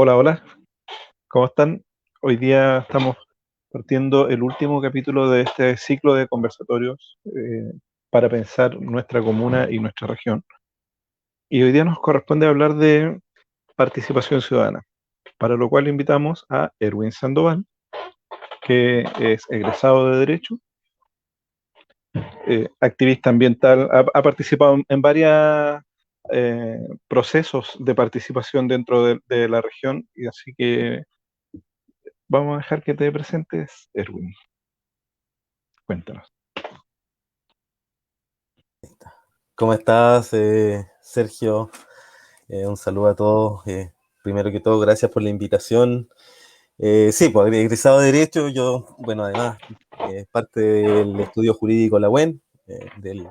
Hola, hola, ¿cómo están? Hoy día estamos partiendo el último capítulo de este ciclo de conversatorios para pensar nuestra comuna y nuestra región. Y hoy día nos corresponde hablar de participación ciudadana, para lo cual invitamos a Erwin Sandoval, que es egresado de Derecho, activista ambiental, ha participado en varios procesos de participación dentro de la región, y así que vamos a dejar que te presentes, Erwin. Cuéntanos. ¿Cómo estás, Sergio? Un saludo a todos. Primero que todo, gracias por la invitación. Sí, pues egresado de Derecho, yo, bueno, además, parte del estudio jurídico La UEN, del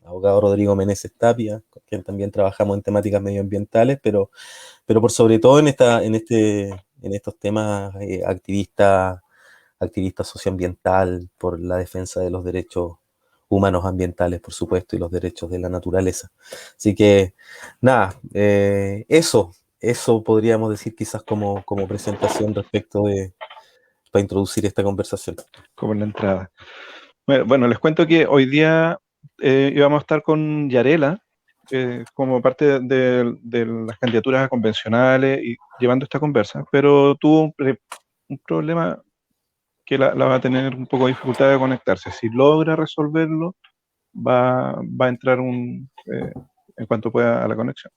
abogado Rodrigo Meneses Tapia, con quien también trabajamos en temáticas medioambientales, pero por sobre todo en estos temas activista socioambiental por la defensa de los derechos humanos ambientales, por supuesto, y los derechos de la naturaleza. Así que, nada, eso podríamos decir quizás como presentación para introducir esta conversación. Como en la entrada. Bueno, les cuento que hoy día íbamos a estar con Yarela como parte de las candidaturas convencionales y llevando esta conversa, pero tuvo un problema que la va a tener un poco de dificultad de conectarse. Si logra resolverlo, va a entrar en cuanto pueda a la conexión.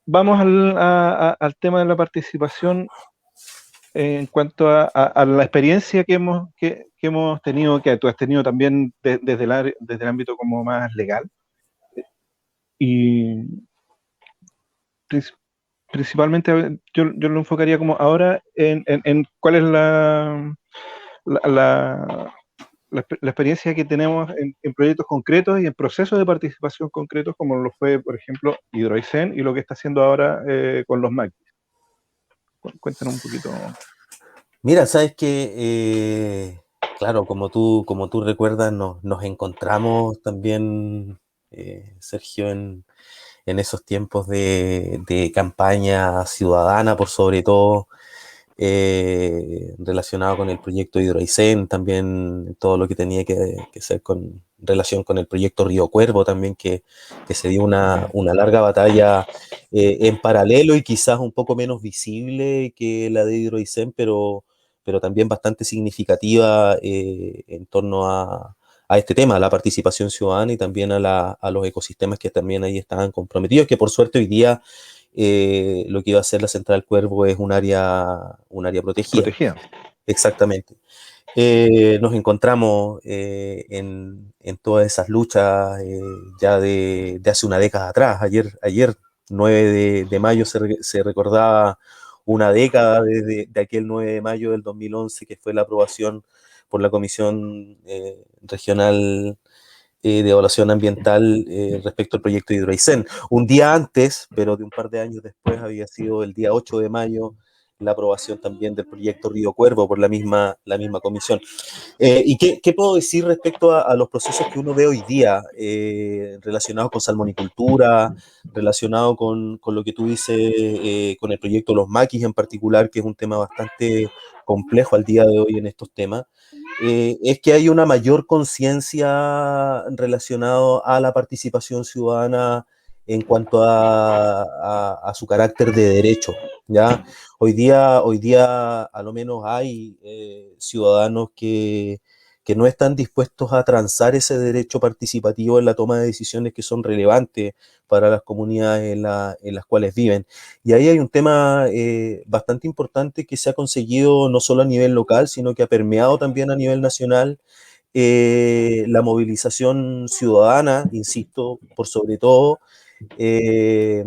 Vamos al tema de la participación en cuanto a la experiencia que hemos tenido, que tú has tenido también desde el ámbito como más legal, y princi- principalmente yo lo enfocaría como ahora en cuál es la, la- la experiencia que tenemos en proyectos concretos y en procesos de participación concretos, como lo fue, por ejemplo, Hidroicén y lo que está haciendo ahora con los maquis. Cuéntanos un poquito. Mira, sabes que, claro, como tú recuerdas, nos encontramos también, Sergio, en esos tiempos de campaña ciudadana, por sobre todo, relacionado con el proyecto Hidroaicén, también todo lo que tenía que ser con relación con el proyecto Río Cuervo, también que se dio una larga batalla en paralelo y quizás un poco menos visible que la de Hidroaicén, pero también bastante significativa en torno a este tema, a la participación ciudadana y también a los ecosistemas que también ahí estaban comprometidos, que por suerte hoy día lo que iba a ser la Central Cuervo es un área protegida, Protegida. exactamente. Nos encontramos en todas esas luchas ya de hace una década atrás. Ayer 9 de mayo, se recordaba una década de aquel 9 de mayo del 2011, que fue la aprobación por la Comisión Regional de Evaluación Ambiental respecto al proyecto Hidroaicén. Un día antes, pero de un par de años después, había sido el día 8 de mayo la aprobación también del proyecto Río Cuervo por la misma comisión. ¿Y qué puedo decir respecto a los procesos que uno ve hoy día relacionados con salmonicultura, relacionado con lo que tú dices, con el proyecto Los Maquis en particular, que es un tema bastante complejo al día de hoy en estos temas? Es que hay una mayor conciencia relacionado a la participación ciudadana en cuanto a su carácter de derecho, ¿ya? Hoy día a lo menos hay ciudadanos que no están dispuestos a transar ese derecho participativo en la toma de decisiones que son relevantes para las comunidades en las cuales viven. Y ahí hay un tema bastante importante que se ha conseguido no solo a nivel local, sino que ha permeado también a nivel nacional, la movilización ciudadana, insisto, por sobre todo, eh,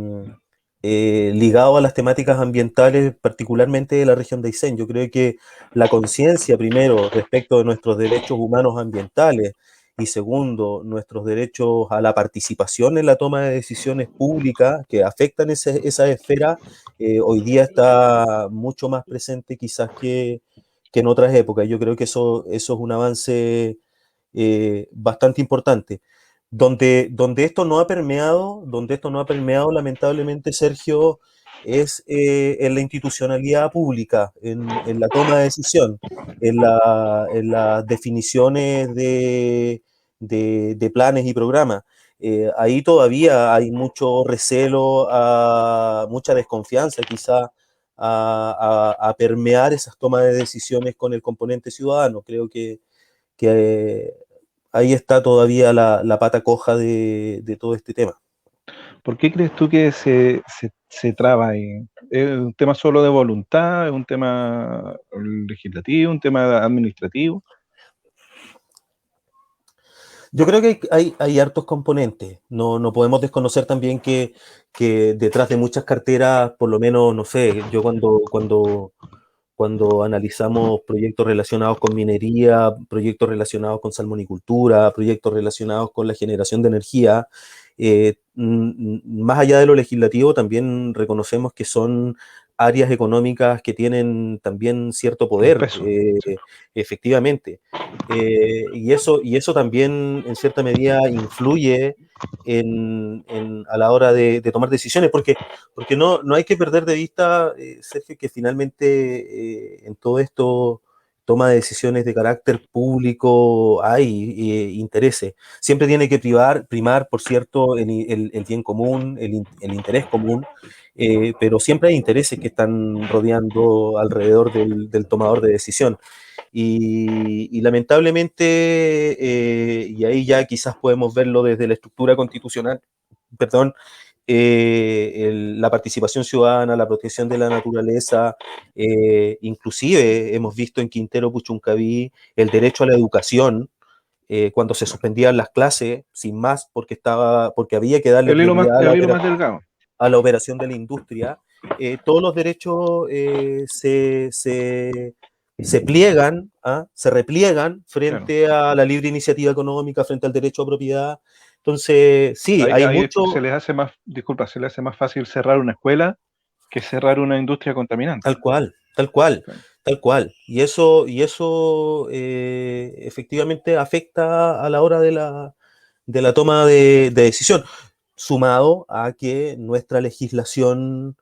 ligado a las temáticas ambientales, particularmente de la región de Aysén. Yo creo que la conciencia, primero, respecto de nuestros derechos humanos ambientales, y segundo, nuestros derechos a la participación en la toma de decisiones públicas que afectan esa esfera, hoy día está mucho más presente quizás que en otras épocas. Yo creo que eso es un avance bastante importante. Donde esto no ha permeado, lamentablemente, Sergio, es en la institucionalidad pública, en la toma de decisión, en las definiciones de planes y programas. Ahí todavía hay mucho recelo, mucha desconfianza quizá a permear esas tomas de decisiones con el componente ciudadano. Creo que ahí está todavía la pata coja de todo este tema. ¿Por qué crees tú que se traba ahí? ¿Es un tema solo de voluntad? ¿Es un tema legislativo? ¿Un tema administrativo? Yo creo que hay hartos componentes. No podemos desconocer también que detrás de muchas carteras, por lo menos, no sé, yo cuando analizamos proyectos relacionados con minería, proyectos relacionados con salmonicultura, proyectos relacionados con la generación de energía, más allá de lo legislativo, también reconocemos que son áreas económicas que tienen también cierto Un poder, peso. Sí. efectivamente. Y eso también, en cierta medida, influye a la hora de tomar decisiones, porque no hay que perder de vista, Sergio, que finalmente en todo esto, toma de decisiones de carácter público, hay intereses. Siempre tiene que primar, por cierto, el bien común, el interés común, pero siempre hay intereses que están rodeando alrededor del tomador de decisión. Y lamentablemente, y ahí ya quizás podemos verlo desde la estructura constitucional, perdón, la participación ciudadana, la protección de la naturaleza, inclusive hemos visto en Quintero Puchuncaví el derecho a la educación, cuando se suspendían las clases, sin más, porque había que darle prioridad El hilo más delgado. a la operación de la industria. Todos los derechos se pliegan, se repliegan Claro. frente a la libre iniciativa económica, frente al derecho a propiedad. Entonces, sí, hay Ahí mucho, se les hace más, disculpa, se les hace más fácil cerrar una escuela que cerrar una industria contaminante. tal cual, tal cual, Claro. tal cual. Y eso efectivamente afecta a la hora de la toma de decisión, sumado a que nuestra legislación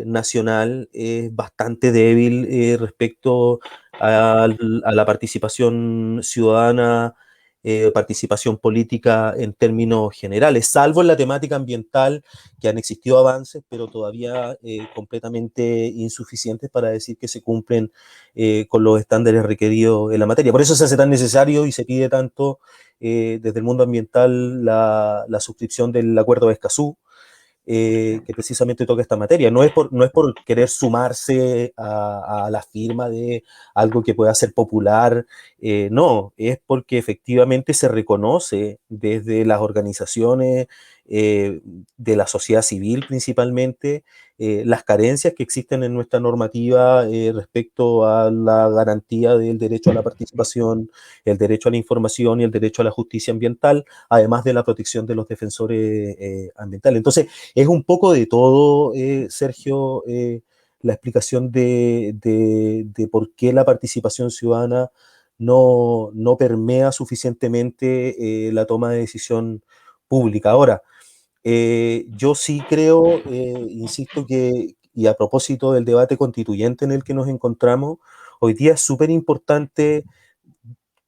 nacional es bastante débil respecto a la participación ciudadana, participación política en términos generales, salvo en la temática ambiental, que han existido avances, pero todavía completamente insuficientes para decir que se cumplen con los estándares requeridos en la materia. Por eso se hace tan necesario y se pide tanto desde el mundo ambiental la suscripción del Acuerdo de Escazú, que precisamente toca esta materia. No es por querer sumarse a la firma de algo que pueda ser popular, no, es porque efectivamente se reconoce desde las organizaciones eh, de la sociedad civil principalmente, las carencias que existen en nuestra normativa respecto a la garantía del derecho a la participación, el derecho a la información y el derecho a la justicia ambiental, además de la protección de los defensores ambientales. Entonces, es un poco de todo, Sergio, la explicación de por qué la participación ciudadana no permea suficientemente la toma de decisión pública. Ahora, yo sí creo, insisto que, y a propósito del debate constituyente en el que nos encontramos, hoy día es súper importante,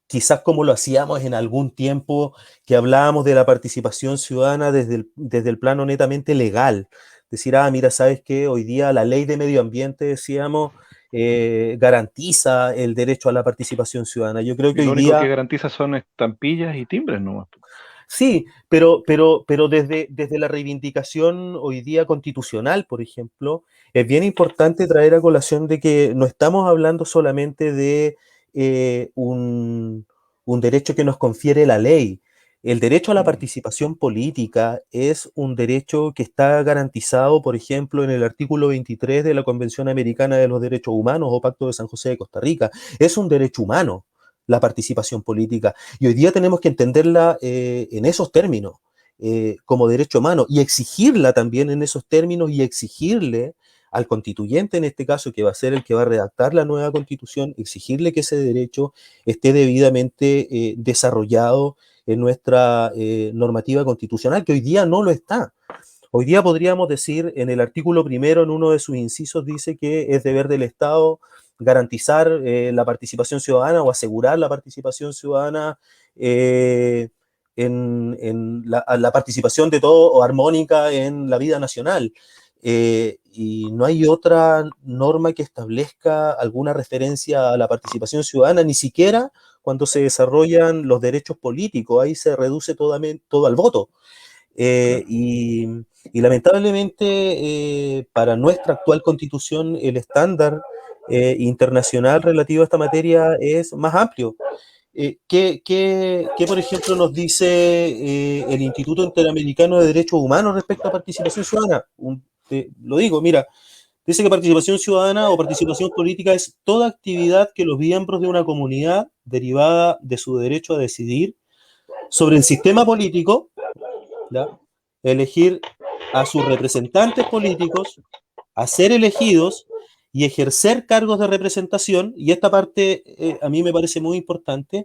quizás como lo hacíamos en algún tiempo, que hablábamos de la participación ciudadana desde el plano netamente legal. Decir, mira, ¿sabes qué? Hoy día la ley de medio ambiente, decíamos, garantiza el derecho a la participación ciudadana. Yo creo Y que lo hoy único que día, garantiza son estampillas y timbres nomás. sí, pero desde la reivindicación hoy día constitucional, por ejemplo, es bien importante traer a colación de que no estamos hablando solamente de un derecho que nos confiere la ley. El derecho a la participación política es un derecho que está garantizado, por ejemplo, en el artículo 23 de la Convención Americana de los Derechos Humanos o Pacto de San José de Costa Rica. Es un derecho humano la participación política. Y hoy día tenemos que entenderla en esos términos, como derecho humano, y exigirla también en esos términos y exigirle al constituyente, en este caso, que va a ser el que va a redactar la nueva constitución, exigirle que ese derecho esté debidamente desarrollado en nuestra normativa constitucional, que hoy día no lo está. Hoy día podríamos decir, en el artículo primero, en uno de sus incisos, dice que es deber del Estado garantizar la participación ciudadana o asegurar la participación ciudadana en la participación de todo o armónica en la vida nacional. Y no hay otra norma que establezca alguna referencia a la participación ciudadana, ni siquiera cuando se desarrollan los derechos políticos. Ahí se reduce todo al voto. Claro. Y lamentablemente para nuestra actual constitución el estándar internacional relativo a esta materia es más amplio. ¿Qué, por ejemplo, nos dice el Instituto Interamericano de Derechos Humanos respecto a participación ciudadana? Lo digo, mira, dice que participación ciudadana o participación política es toda actividad que los miembros de una comunidad derivada de su derecho a decidir sobre el sistema político, ¿ya? Elegir a sus representantes políticos, a ser elegidos y ejercer cargos de representación, y esta parte a mí me parece muy importante,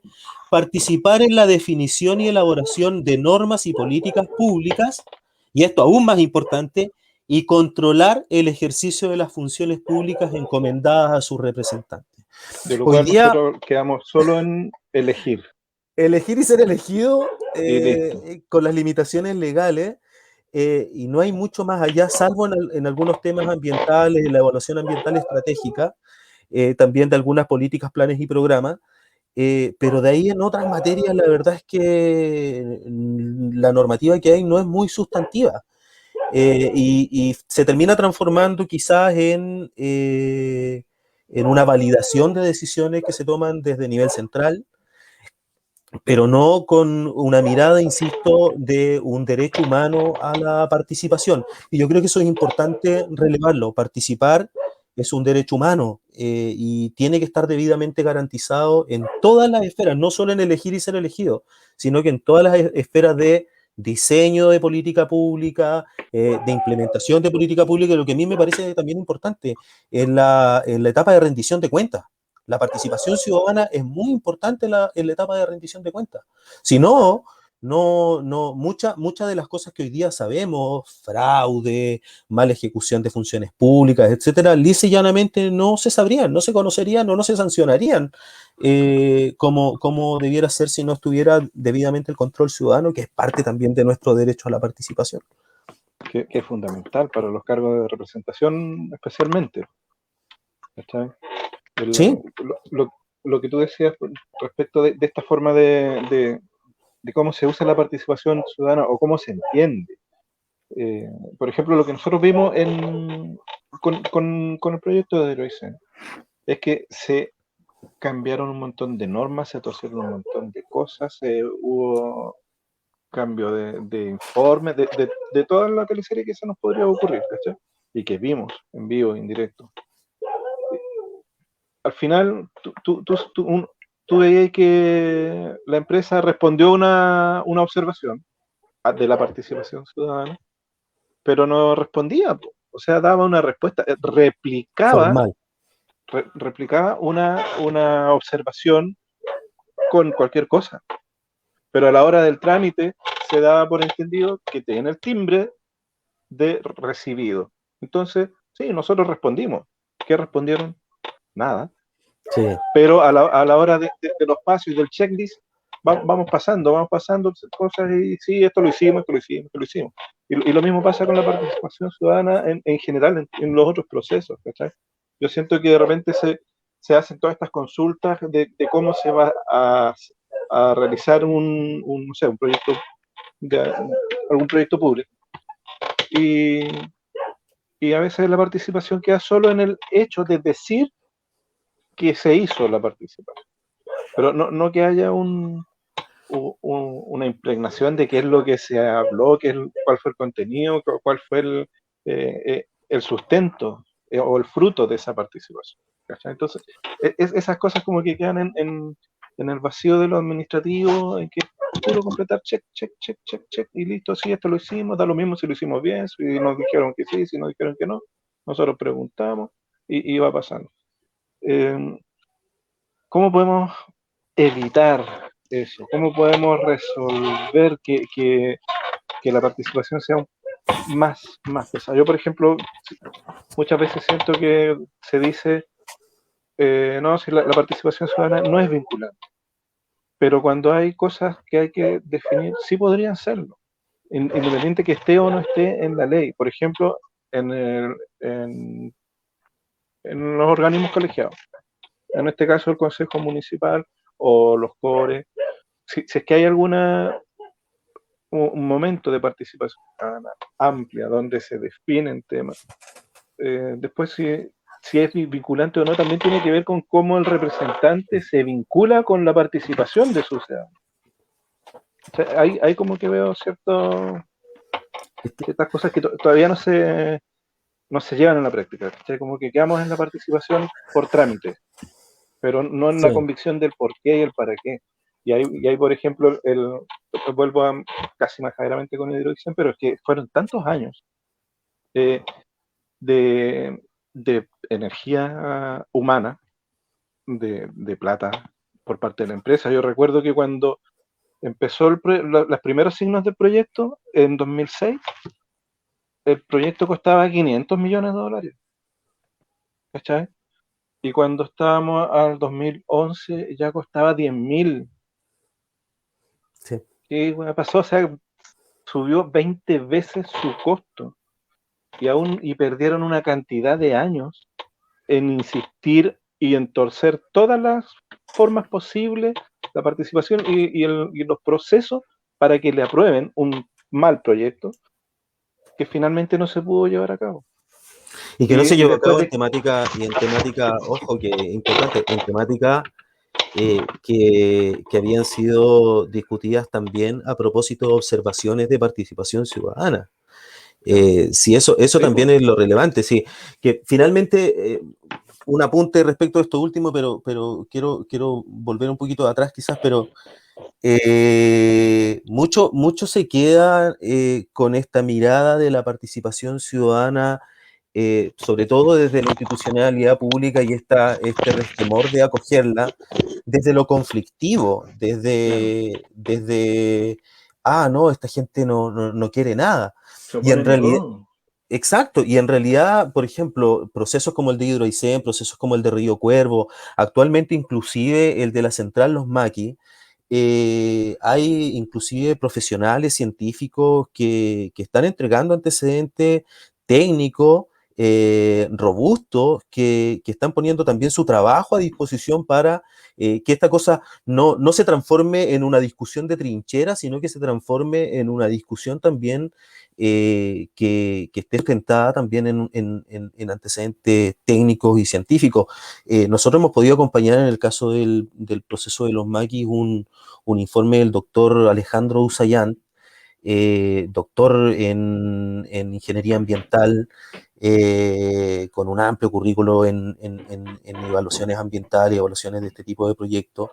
participar en la definición y elaboración de normas y políticas públicas, y esto aún más importante, y controlar el ejercicio de las funciones públicas encomendadas a sus representantes. De lo Hoy cual día, nosotros quedamos solo en elegir elegir y ser elegido y listo. con las limitaciones legales, y no hay mucho más allá, salvo en algunos temas ambientales, en la evaluación ambiental estratégica, también de algunas políticas, planes y programas, pero de ahí en otras materias la verdad es que la normativa que hay no es muy sustantiva, y se termina transformando quizás en una validación de decisiones que se toman desde nivel central, pero no con una mirada, insisto, de un derecho humano a la participación. Y yo creo que eso es importante relevarlo. Participar es un derecho humano y tiene que estar debidamente garantizado en todas las esferas, no solo en elegir y ser elegido, sino que en todas las esferas de diseño de política pública, de implementación de política pública, y lo que a mí me parece también importante, en la etapa de rendición de cuentas. La participación ciudadana es muy importante en la etapa de rendición de cuentas. Si no, muchas de las cosas que hoy día sabemos, fraude, mala ejecución de funciones públicas, etcétera, lisa y llanamente no se sabrían, no se conocerían o no se sancionarían como debiera ser si no estuviera debidamente el control ciudadano, que es parte también de nuestro derecho a la participación. Que es fundamental para los cargos de representación especialmente. ¿Cachai? Sí, Lo que tú decías respecto de esta forma de cómo se usa la participación ciudadana o cómo se entiende. Por ejemplo, lo que nosotros vimos con el proyecto de Heroicen es que se cambiaron un montón de normas, se torcieron un montón de cosas, hubo cambio de informes, de toda la teleserie que se nos podría ocurrir, ¿cachai? Y que vimos en vivo, en directo. Al final, tú veías que la empresa respondió una observación de la participación ciudadana, pero no respondía, po. O sea, daba una respuesta, formal. replicaba una observación con cualquier cosa, pero a la hora del trámite se daba por entendido que tiene el timbre de recibido. Entonces, sí, nosotros respondimos. ¿Qué respondieron? Nada. Sí. Pero a la hora de los pasos y del checklist, vamos pasando cosas y sí, esto lo hicimos, esto lo hicimos, esto lo hicimos. Y lo mismo pasa con la participación ciudadana en general, en los otros procesos, ¿cachai? Yo siento que de repente se hacen todas estas consultas de cómo se va a realizar no sé, un proyecto, algún proyecto público. Y a veces la participación queda solo en el hecho de decir que se hizo la participación, pero no que haya una impregnación de qué es lo que se habló, cuál fue el contenido, cuál fue el sustento o el fruto de esa participación. ¿Cachai? Entonces, esas cosas como que quedan en el vacío de lo administrativo, en que puro completar check, check, check, check, check, y listo, sí, esto lo hicimos, da lo mismo si lo hicimos bien, si nos dijeron que sí, si nos dijeron que no, nosotros preguntamos y va pasando. ¿Cómo podemos evitar eso? ¿Cómo podemos resolver que la participación sea más pesado. Yo, por ejemplo, muchas veces siento que se dice, no, si la participación ciudadana no es vinculante, pero cuando hay cosas que hay que definir, sí podrían serlo, independiente que esté o no esté en la ley. Por ejemplo, en, en los organismos colegiados, en este caso el Consejo Municipal o los CORES, si es que hay alguna un momento de participación amplia donde se definen temas. Después, si es vinculante o no, también tiene que ver con cómo el representante se vincula con la participación de sus ciudadanos. O sea, hay como que veo ciertas cosas que todavía no se llevan a la práctica. O sea, como que quedamos en la participación por trámite, pero no en la Sí. convicción del por qué y el para qué. Y ahí por ejemplo, vuelvo casi majaderamente con el hidrogen, pero es que fueron tantos años eh, de energía humana, de plata por parte de la empresa. Yo recuerdo que cuando empezó los primeros signos del proyecto, en 2006, el proyecto costaba 500 millones de dólares, ¿cachai? Y cuando estábamos al 2011 ya costaba 10.000. Sí. ¿Qué pasó? O sea, subió 20 veces su costo y perdieron una cantidad de años en insistir y en torcer todas las formas posibles, la participación y los procesos para que le aprueben un mal proyecto que finalmente no se pudo llevar a cabo. Y que no se Y llevó a después cabo de... en temática, ojo, que es importante, en temática que habían sido discutidas también a propósito de observaciones de participación ciudadana. Sí, eso Sí, también pues, es lo relevante, sí. Que finalmente, un apunte respecto a esto último, pero quiero volver un poquito atrás quizás, pero mucho se queda con esta mirada de la participación ciudadana, sobre todo desde la institucionalidad pública y este resquemor de acogerla desde lo conflictivo, claro, no, esta gente no quiere nada. se Y en oponen a realidad, todo. exacto, y en realidad, por ejemplo, procesos como el de Hidroaicén, procesos como el de Río Cuervo, actualmente inclusive el de la central Los Maquis, hay inclusive profesionales científicos que están entregando antecedentes técnicos robustos, que están poniendo también su trabajo a disposición para que esta cosa no se transforme en una discusión de trinchera, sino que se transforme en una discusión también que esté sustentada también en antecedentes técnicos y científicos. Nosotros hemos podido acompañar en el caso del proceso de los maquis un informe del doctor Alejandro Usayán, doctor en ingeniería ambiental, con un amplio currículo en evaluaciones ambientales, evaluaciones de este tipo de proyectos.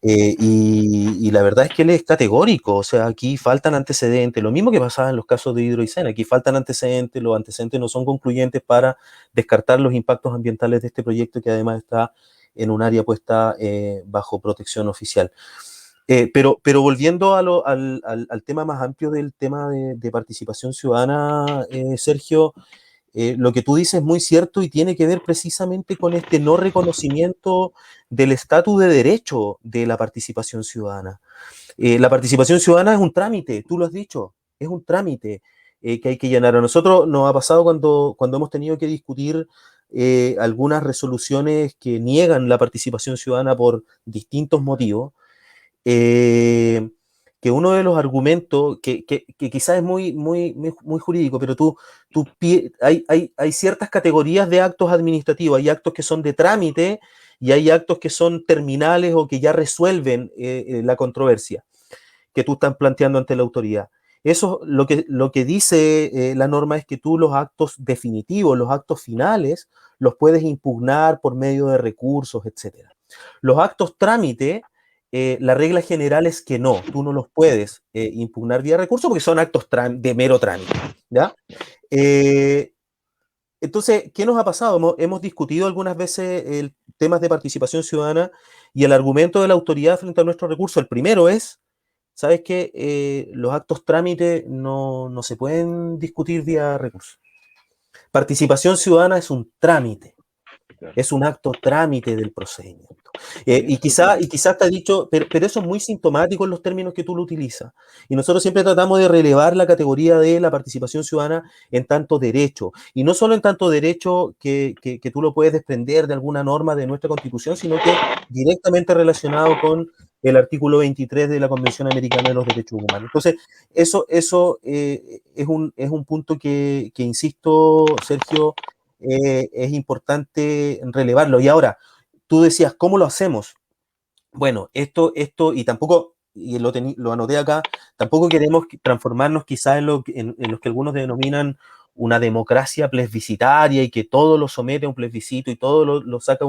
Y la verdad es que él es categórico, o sea, aquí faltan antecedentes, lo mismo que pasaba en los casos de Hidroaicén, aquí faltan antecedentes, los antecedentes no son concluyentes para descartar los impactos ambientales de este proyecto que además está en un área puesta bajo protección oficial. Pero volviendo al tema más amplio del tema de participación ciudadana, Sergio, lo que tú dices es muy cierto y tiene que ver precisamente con este no reconocimiento del estatus de derecho de la participación ciudadana. La participación ciudadana es un trámite, tú lo has dicho, es un trámite que hay que llenar. A nosotros nos ha pasado cuando hemos tenido que discutir algunas resoluciones que niegan la participación ciudadana por distintos motivos. eh, que uno de los argumentos, que quizás es muy jurídico, pero hay ciertas categorías de actos administrativos, hay actos que son de trámite y hay actos que son terminales o que ya resuelven la controversia que tú estás planteando ante la autoridad. Eso lo que dice la norma es que tú los actos definitivos, los actos finales, los puedes impugnar por medio de recursos, etc. Los actos trámite, la regla general es que no, tú no los puedes impugnar vía recurso porque son actos de mero trámite, ¿ya? Eh, entonces, ¿qué nos ha pasado? Hemos discutido algunas veces temas de participación ciudadana y el argumento de la autoridad frente a nuestro recurso, el primero es, ¿sabes qué? Los actos trámite no se pueden discutir vía recurso. Participación ciudadana es un trámite. Es un acto trámite del procedimiento. Y quizás te ha dicho, pero eso es muy sintomático en los términos que tú lo utilizas. Y nosotros siempre tratamos de relevar la categoría de la participación ciudadana en tanto derecho. Y no solo en tanto derecho que tú lo puedes desprender de alguna norma de nuestra Constitución, sino que directamente relacionado con el artículo 23 de la Convención Americana de los Derechos Humanos. Entonces, eso es un punto que insisto, Sergio, es importante relevarlo. Y ahora, tú decías, ¿cómo lo hacemos? Bueno, y tampoco, y lo anoté acá, tampoco queremos transformarnos quizás en lo que algunos denominan una democracia plebiscitaria y que todo lo somete a un plebiscito y todo lo saca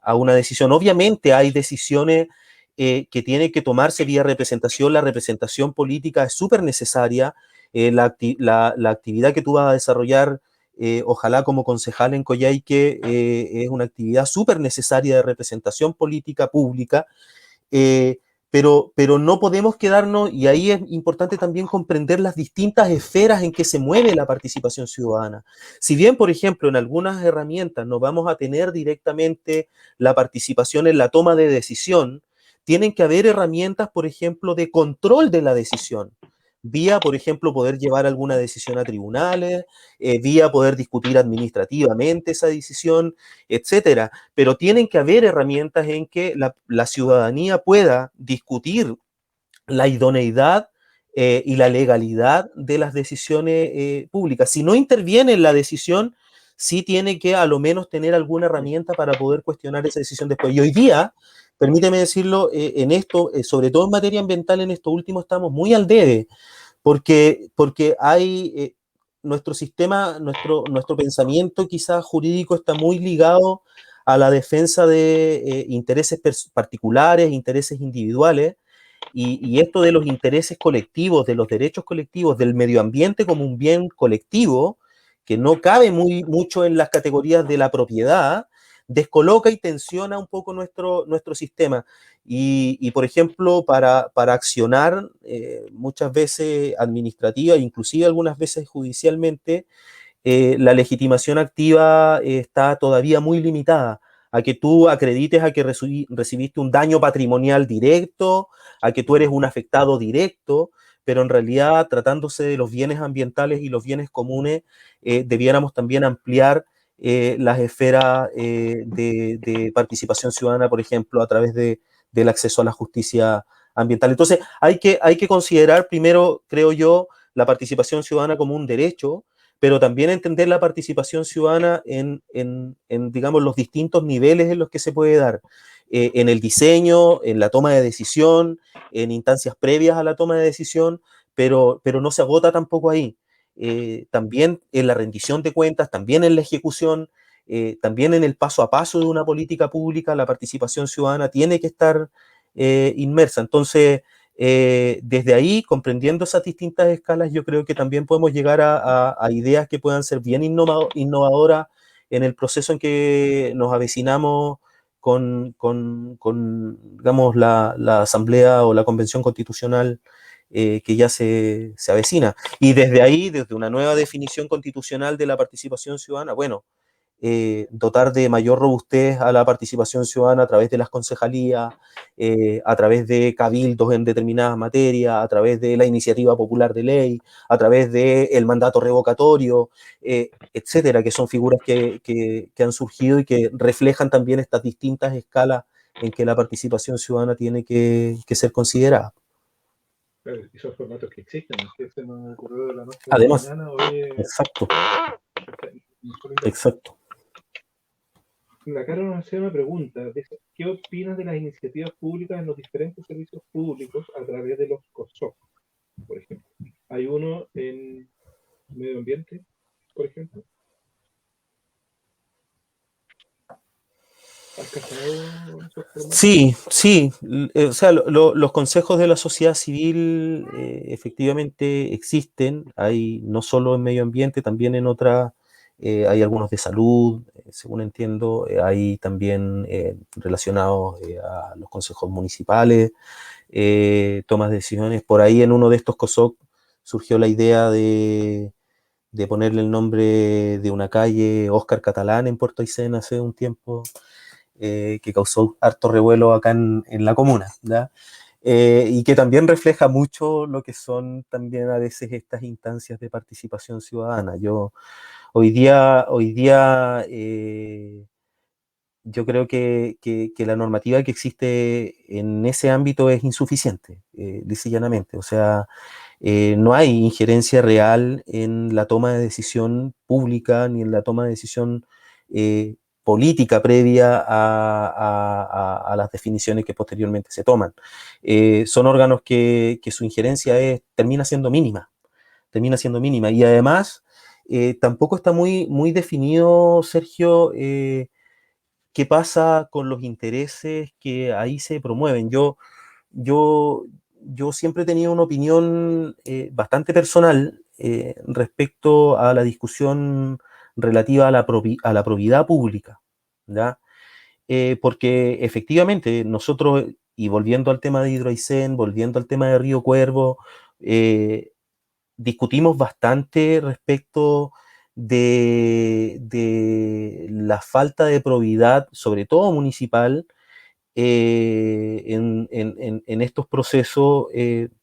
a una decisión. Obviamente hay decisiones que tienen que tomarse vía representación. La representación política es súper necesaria. La actividad que tú vas a desarrollar, ojalá como concejal en Coyhaique, es una actividad súper necesaria de representación política pública, eh, pero no podemos quedarnos, y ahí es importante también comprender las distintas esferas en que se mueve la participación ciudadana. Si bien, por ejemplo, en algunas herramientas no vamos a tener directamente la participación en la toma de decisión, tienen que haber herramientas, por ejemplo, de control de la decisión vía, por ejemplo, poder llevar alguna decisión a tribunales, vía poder discutir administrativamente esa decisión, etcétera. Pero tienen que haber herramientas en que la ciudadanía pueda discutir la idoneidad y la legalidad de las decisiones públicas. Si no interviene en la decisión, sí tiene que a lo menos tener alguna herramienta para poder cuestionar esa decisión después. Y hoy día, permíteme decirlo, en esto, sobre todo en materia ambiental, en esto último estamos muy al debe, porque hay nuestro sistema, nuestro pensamiento quizás jurídico está muy ligado a la defensa de intereses particulares, intereses individuales, y esto de los intereses colectivos, de los derechos colectivos, del medio ambiente como un bien colectivo, que no cabe mucho en las categorías de la propiedad, descoloca y tensiona un poco nuestro sistema. Por ejemplo, para accionar muchas veces administrativa, inclusive algunas veces judicialmente, la legitimación activa está todavía muy limitada a que tú acredites a que recibiste un daño patrimonial directo, a que tú eres un afectado directo, pero en realidad, tratándose de los bienes ambientales y los bienes comunes, debiéramos también ampliar las esferas de participación ciudadana, por ejemplo, a través del acceso a la justicia ambiental. Entonces, hay que considerar primero, creo yo, la participación ciudadana como un derecho, pero también entender la participación ciudadana en, digamos, los distintos niveles en los que se puede dar, en el diseño, en la toma de decisión, en instancias previas a la toma de decisión, pero no se agota tampoco ahí. También en la rendición de cuentas, también en la ejecución, también en el paso a paso de una política pública, la participación ciudadana tiene que estar inmersa. Entonces, desde ahí, comprendiendo esas distintas escalas, yo creo que también podemos llegar a ideas que puedan ser bien innovadoras en el proceso en que nos avecinamos digamos, la Asamblea o la Convención Constitucional que ya se avecina. Y desde ahí, desde una nueva definición constitucional de la participación ciudadana, bueno, dotar de mayor robustez a la participación ciudadana a través de las concejalías, a través de cabildos en determinadas materias, a través de la iniciativa popular de ley, a través del mandato revocatorio, etcétera, que son figuras que han surgido y que reflejan también estas distintas escalas en que la participación ciudadana tiene que ser considerada. Claro, y son formatos que existen, ¿no? Que se nos ocurrió de la noche Además, a la mañana, hoy exacto. Exacto. La Cara nos hace una pregunta. Dice, ¿qué opinas de las iniciativas públicas en los diferentes servicios públicos a través de los COSOC, por ejemplo? Hay uno en medio ambiente, por ejemplo. ¿Has cachado esos formatos? Sí. O sea, los consejos de la sociedad civil efectivamente existen. Hay no solo en medio ambiente, también en hay algunos de salud, según entiendo, hay también relacionados a los consejos municipales, tomas de decisiones. Por ahí en uno de estos COSOC surgió la idea de ponerle el nombre de una calle, Óscar Catalán, en Puerto Aysén hace un tiempo, que causó harto revuelo acá en la comuna, ¿ya? Y que también refleja mucho lo que son también a veces estas instancias de participación ciudadana. Hoy día yo creo que la normativa que existe en ese ámbito es insuficiente, lisa y llanamente. O sea, no hay injerencia real en la toma de decisión pública ni en la toma de decisión política previa a las definiciones que posteriormente se toman. Son órganos que su injerencia termina siendo mínima. Y además, tampoco está muy definido, Sergio, qué pasa con los intereses que ahí se promueven. Yo, yo siempre he tenido una opinión bastante personal respecto a la discusión relativa a la probidad pública, ¿ya? Porque efectivamente nosotros, y volviendo al tema de Hidroaicén, volviendo al tema de Río Cuervo, discutimos bastante respecto de la falta de probidad, sobre todo municipal, en estos procesos,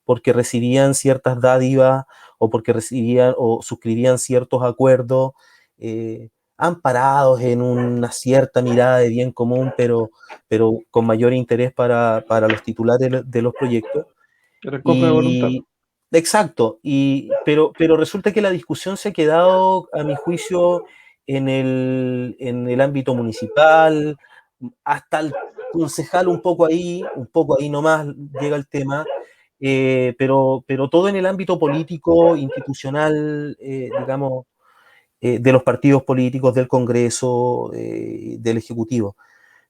porque recibían ciertas dádivas o porque recibían o suscribían ciertos acuerdos amparados en una cierta mirada de bien común, pero con mayor interés para los titulares de los proyectos. Era en contra de voluntad. Y exacto, pero resulta que la discusión se ha quedado, a mi juicio, en el ámbito municipal, hasta el concejal un poco ahí nomás llega el tema, pero todo en el ámbito político, institucional, digamos, de los partidos políticos, del Congreso, del Ejecutivo.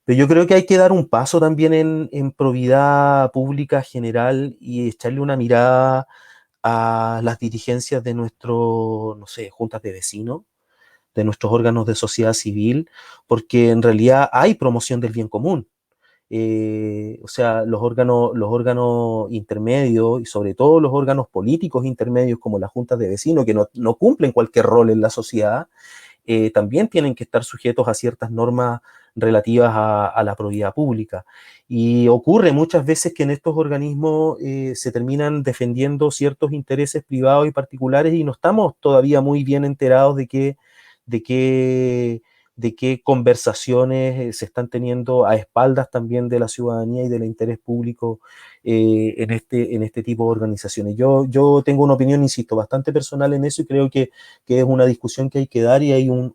Pero yo creo que hay que dar un paso también en probidad pública general y echarle una mirada a las dirigencias de nuestros, no sé, juntas de vecinos, de nuestros órganos de sociedad civil, porque en realidad hay promoción del bien común. O sea, los órganos intermedios y sobre todo los órganos políticos intermedios como las juntas de vecinos, que no cumplen cualquier rol en la sociedad, también tienen que estar sujetos a ciertas normas relativas a la probidad pública. Y ocurre muchas veces que en estos organismos se terminan defendiendo ciertos intereses privados y particulares y no estamos todavía muy bien enterados de qué, de qué conversaciones se están teniendo a espaldas también de la ciudadanía y del interés público en este tipo de organizaciones. Yo tengo una opinión, insisto, bastante personal en eso y creo que es una discusión que hay que dar y hay un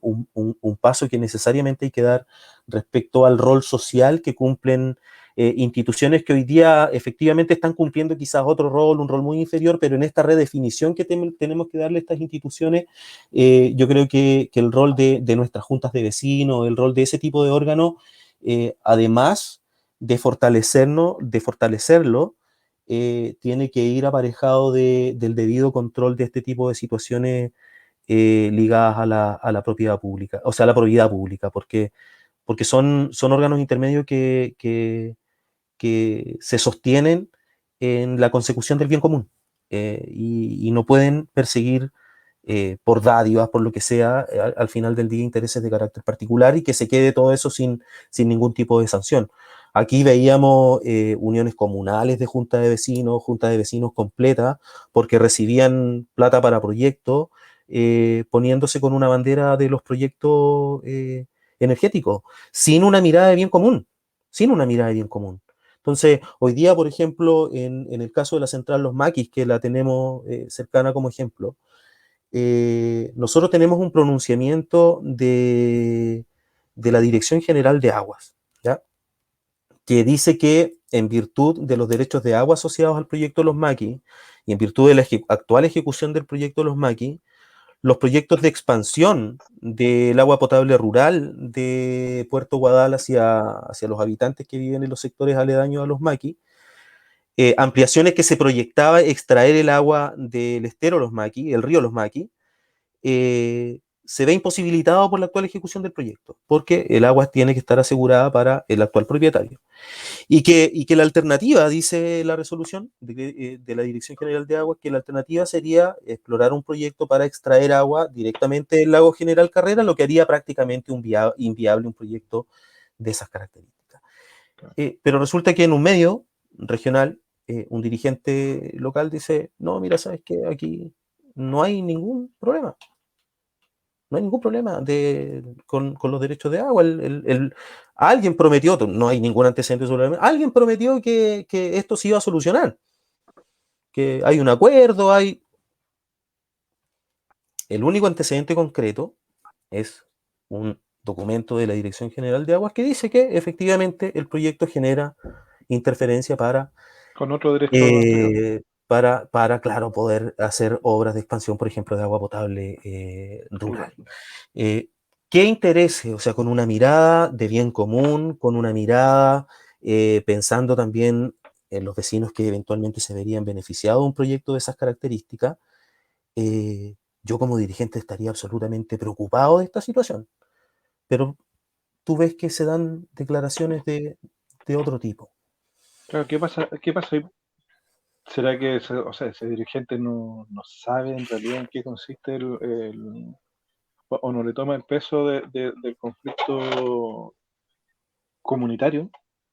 paso que necesariamente hay que dar respecto al rol social que cumplen instituciones que hoy día efectivamente están cumpliendo quizás otro rol, un rol muy inferior, pero en esta redefinición que tenemos que darle a estas instituciones, yo creo que el rol de nuestras juntas de vecinos, el rol de ese tipo de órganos, además de fortalecerlo, tiene que ir aparejado del debido control de este tipo de situaciones ligadas a la propiedad pública, o sea, a la propiedad pública, porque son órganos intermedios que se sostienen en la consecución del bien común y no pueden perseguir por dádivas, por lo que sea, al final del día intereses de carácter particular y que se quede todo eso sin ningún tipo de sanción. Aquí veíamos uniones comunales de junta de vecinos completas, porque recibían plata para proyectos, poniéndose con una bandera de los proyectos energéticos, sin una mirada de bien común, sin una mirada de bien común. Entonces, hoy día, por ejemplo, en el caso de la central Los Maquis, que la tenemos cercana como ejemplo, nosotros tenemos un pronunciamiento de la Dirección General de Aguas, ¿ya? Que dice que en virtud de los derechos de agua asociados al proyecto Los Maquis y en virtud de la actual ejecución del proyecto Los Maquis, los proyectos de expansión del agua potable rural de Puerto Guadal hacia los habitantes que viven en los sectores aledaños a Los Maquis, ampliaciones que se proyectaba extraer el agua del estero Los Maquis, el río Los Maquis, se ve imposibilitado por la actual ejecución del proyecto, porque el agua tiene que estar asegurada para el actual propietario. Y que la alternativa, dice la resolución de la Dirección General de Aguas, que la alternativa sería explorar un proyecto para extraer agua directamente del lago General Carrera, lo que haría prácticamente inviable un proyecto de esas características. Pero resulta que en un medio regional, un dirigente local dice, no, mira, ¿sabes qué? Aquí no hay ningún problema. No hay ningún problema con los derechos de agua. Alguien prometió, no hay ningún antecedente sobre alguien prometió que esto se iba a solucionar, que hay un acuerdo, hay... El único antecedente concreto es un documento de la Dirección General de Aguas que dice que efectivamente el proyecto genera interferencia con otro derecho anterior. claro, poder hacer obras de expansión, por ejemplo, de agua potable rural. ¿Qué interese? O sea, con una mirada de bien común, con una mirada pensando también en los vecinos que eventualmente se verían beneficiados de un proyecto de esas características, yo como dirigente estaría absolutamente preocupado de esta situación. Pero tú ves que se dan declaraciones de otro tipo. Claro, ¿qué pasa ahí? ¿Será que o sea, ese dirigente no sabe en realidad en qué consiste o no le toma el peso del conflicto comunitario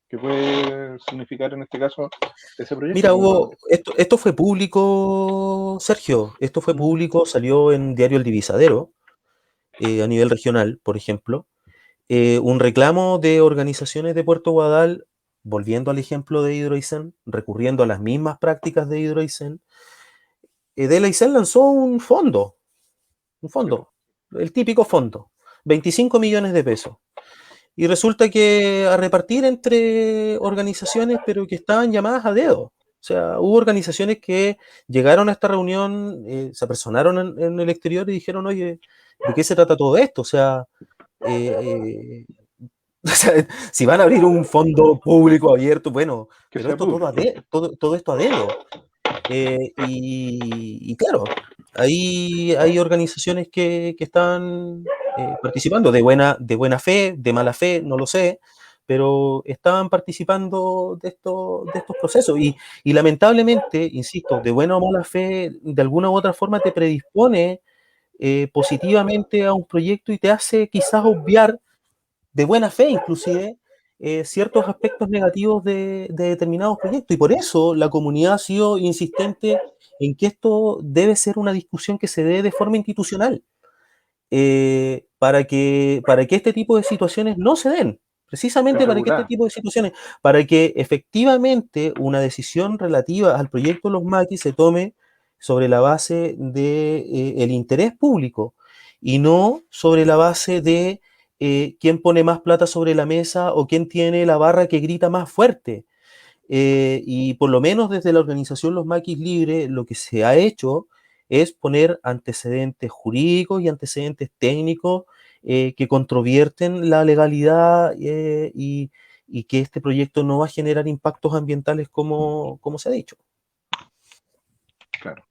que puede significar en este caso ese proyecto? Mira, Hugo, esto fue público, Sergio, esto fue Mm, público, salió en Diario El Divisadero, a nivel regional, por ejemplo, un reclamo de organizaciones de Puerto Guadal, volviendo al ejemplo de Hidroaicén, recurriendo a las mismas prácticas de Hidroaicén. Hidroaicén lanzó un sí, po, fondo, el típico fondo, 25 millones de pesos. Y resulta que a repartir entre organizaciones, pero que estaban llamadas a dedo. O sea, hubo organizaciones que llegaron a esta reunión, se apersonaron en el exterior y dijeron, oye, ¿de qué se trata todo esto? O sea, eh, o sea, si van a abrir un fondo público abierto, bueno, que pero sea esto público. todo esto a dedo. Y claro, ahí hay organizaciones que están participando de buena fe, de mala fe, no lo sé, pero estaban participando de estos procesos. Y lamentablemente, insisto, de buena o mala fe, de alguna u otra forma te predispone positivamente a un proyecto y te hace quizás obviar de buena fe inclusive, ciertos aspectos negativos de determinados proyectos. Y por eso la comunidad ha sido insistente en que esto debe ser una discusión que se dé de forma institucional, para que este tipo de situaciones no se den. Sea Precisamente para que este regular. tipo de situaciones, para que efectivamente una decisión relativa al proyecto de los maquis se tome sobre la base de el interés público y no sobre la base de quién pone más plata sobre la mesa o quién tiene la barra que grita más fuerte. Y por lo menos desde la organización Los Maquis Libres, lo que se ha hecho es poner antecedentes jurídicos y antecedentes técnicos que controvierten la legalidad y que este proyecto no va a generar impactos ambientales como se ha dicho. Claro.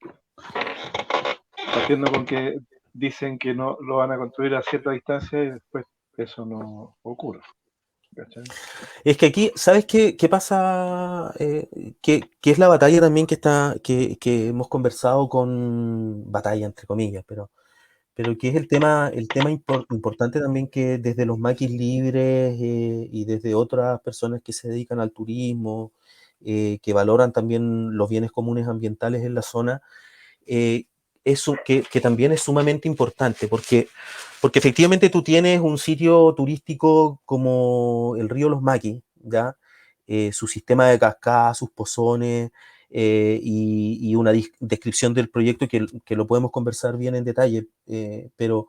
Partiendo con que dicen que no lo van a construir a cierta distancia y después eso no ocurre. ¿Cachai? Es que aquí, ¿sabes qué pasa? Que es la batalla también que hemos conversado con batalla, entre comillas, pero que es el tema importante también que desde los maquis libres y desde otras personas que se dedican al turismo, que valoran también los bienes comunes ambientales en la zona, eso que también es sumamente importante, porque efectivamente tú tienes un sitio turístico como el río Los Maquis, ¿ya? Su sistema de cascadas, sus pozones, y una descripción del proyecto que lo podemos conversar bien en detalle, pero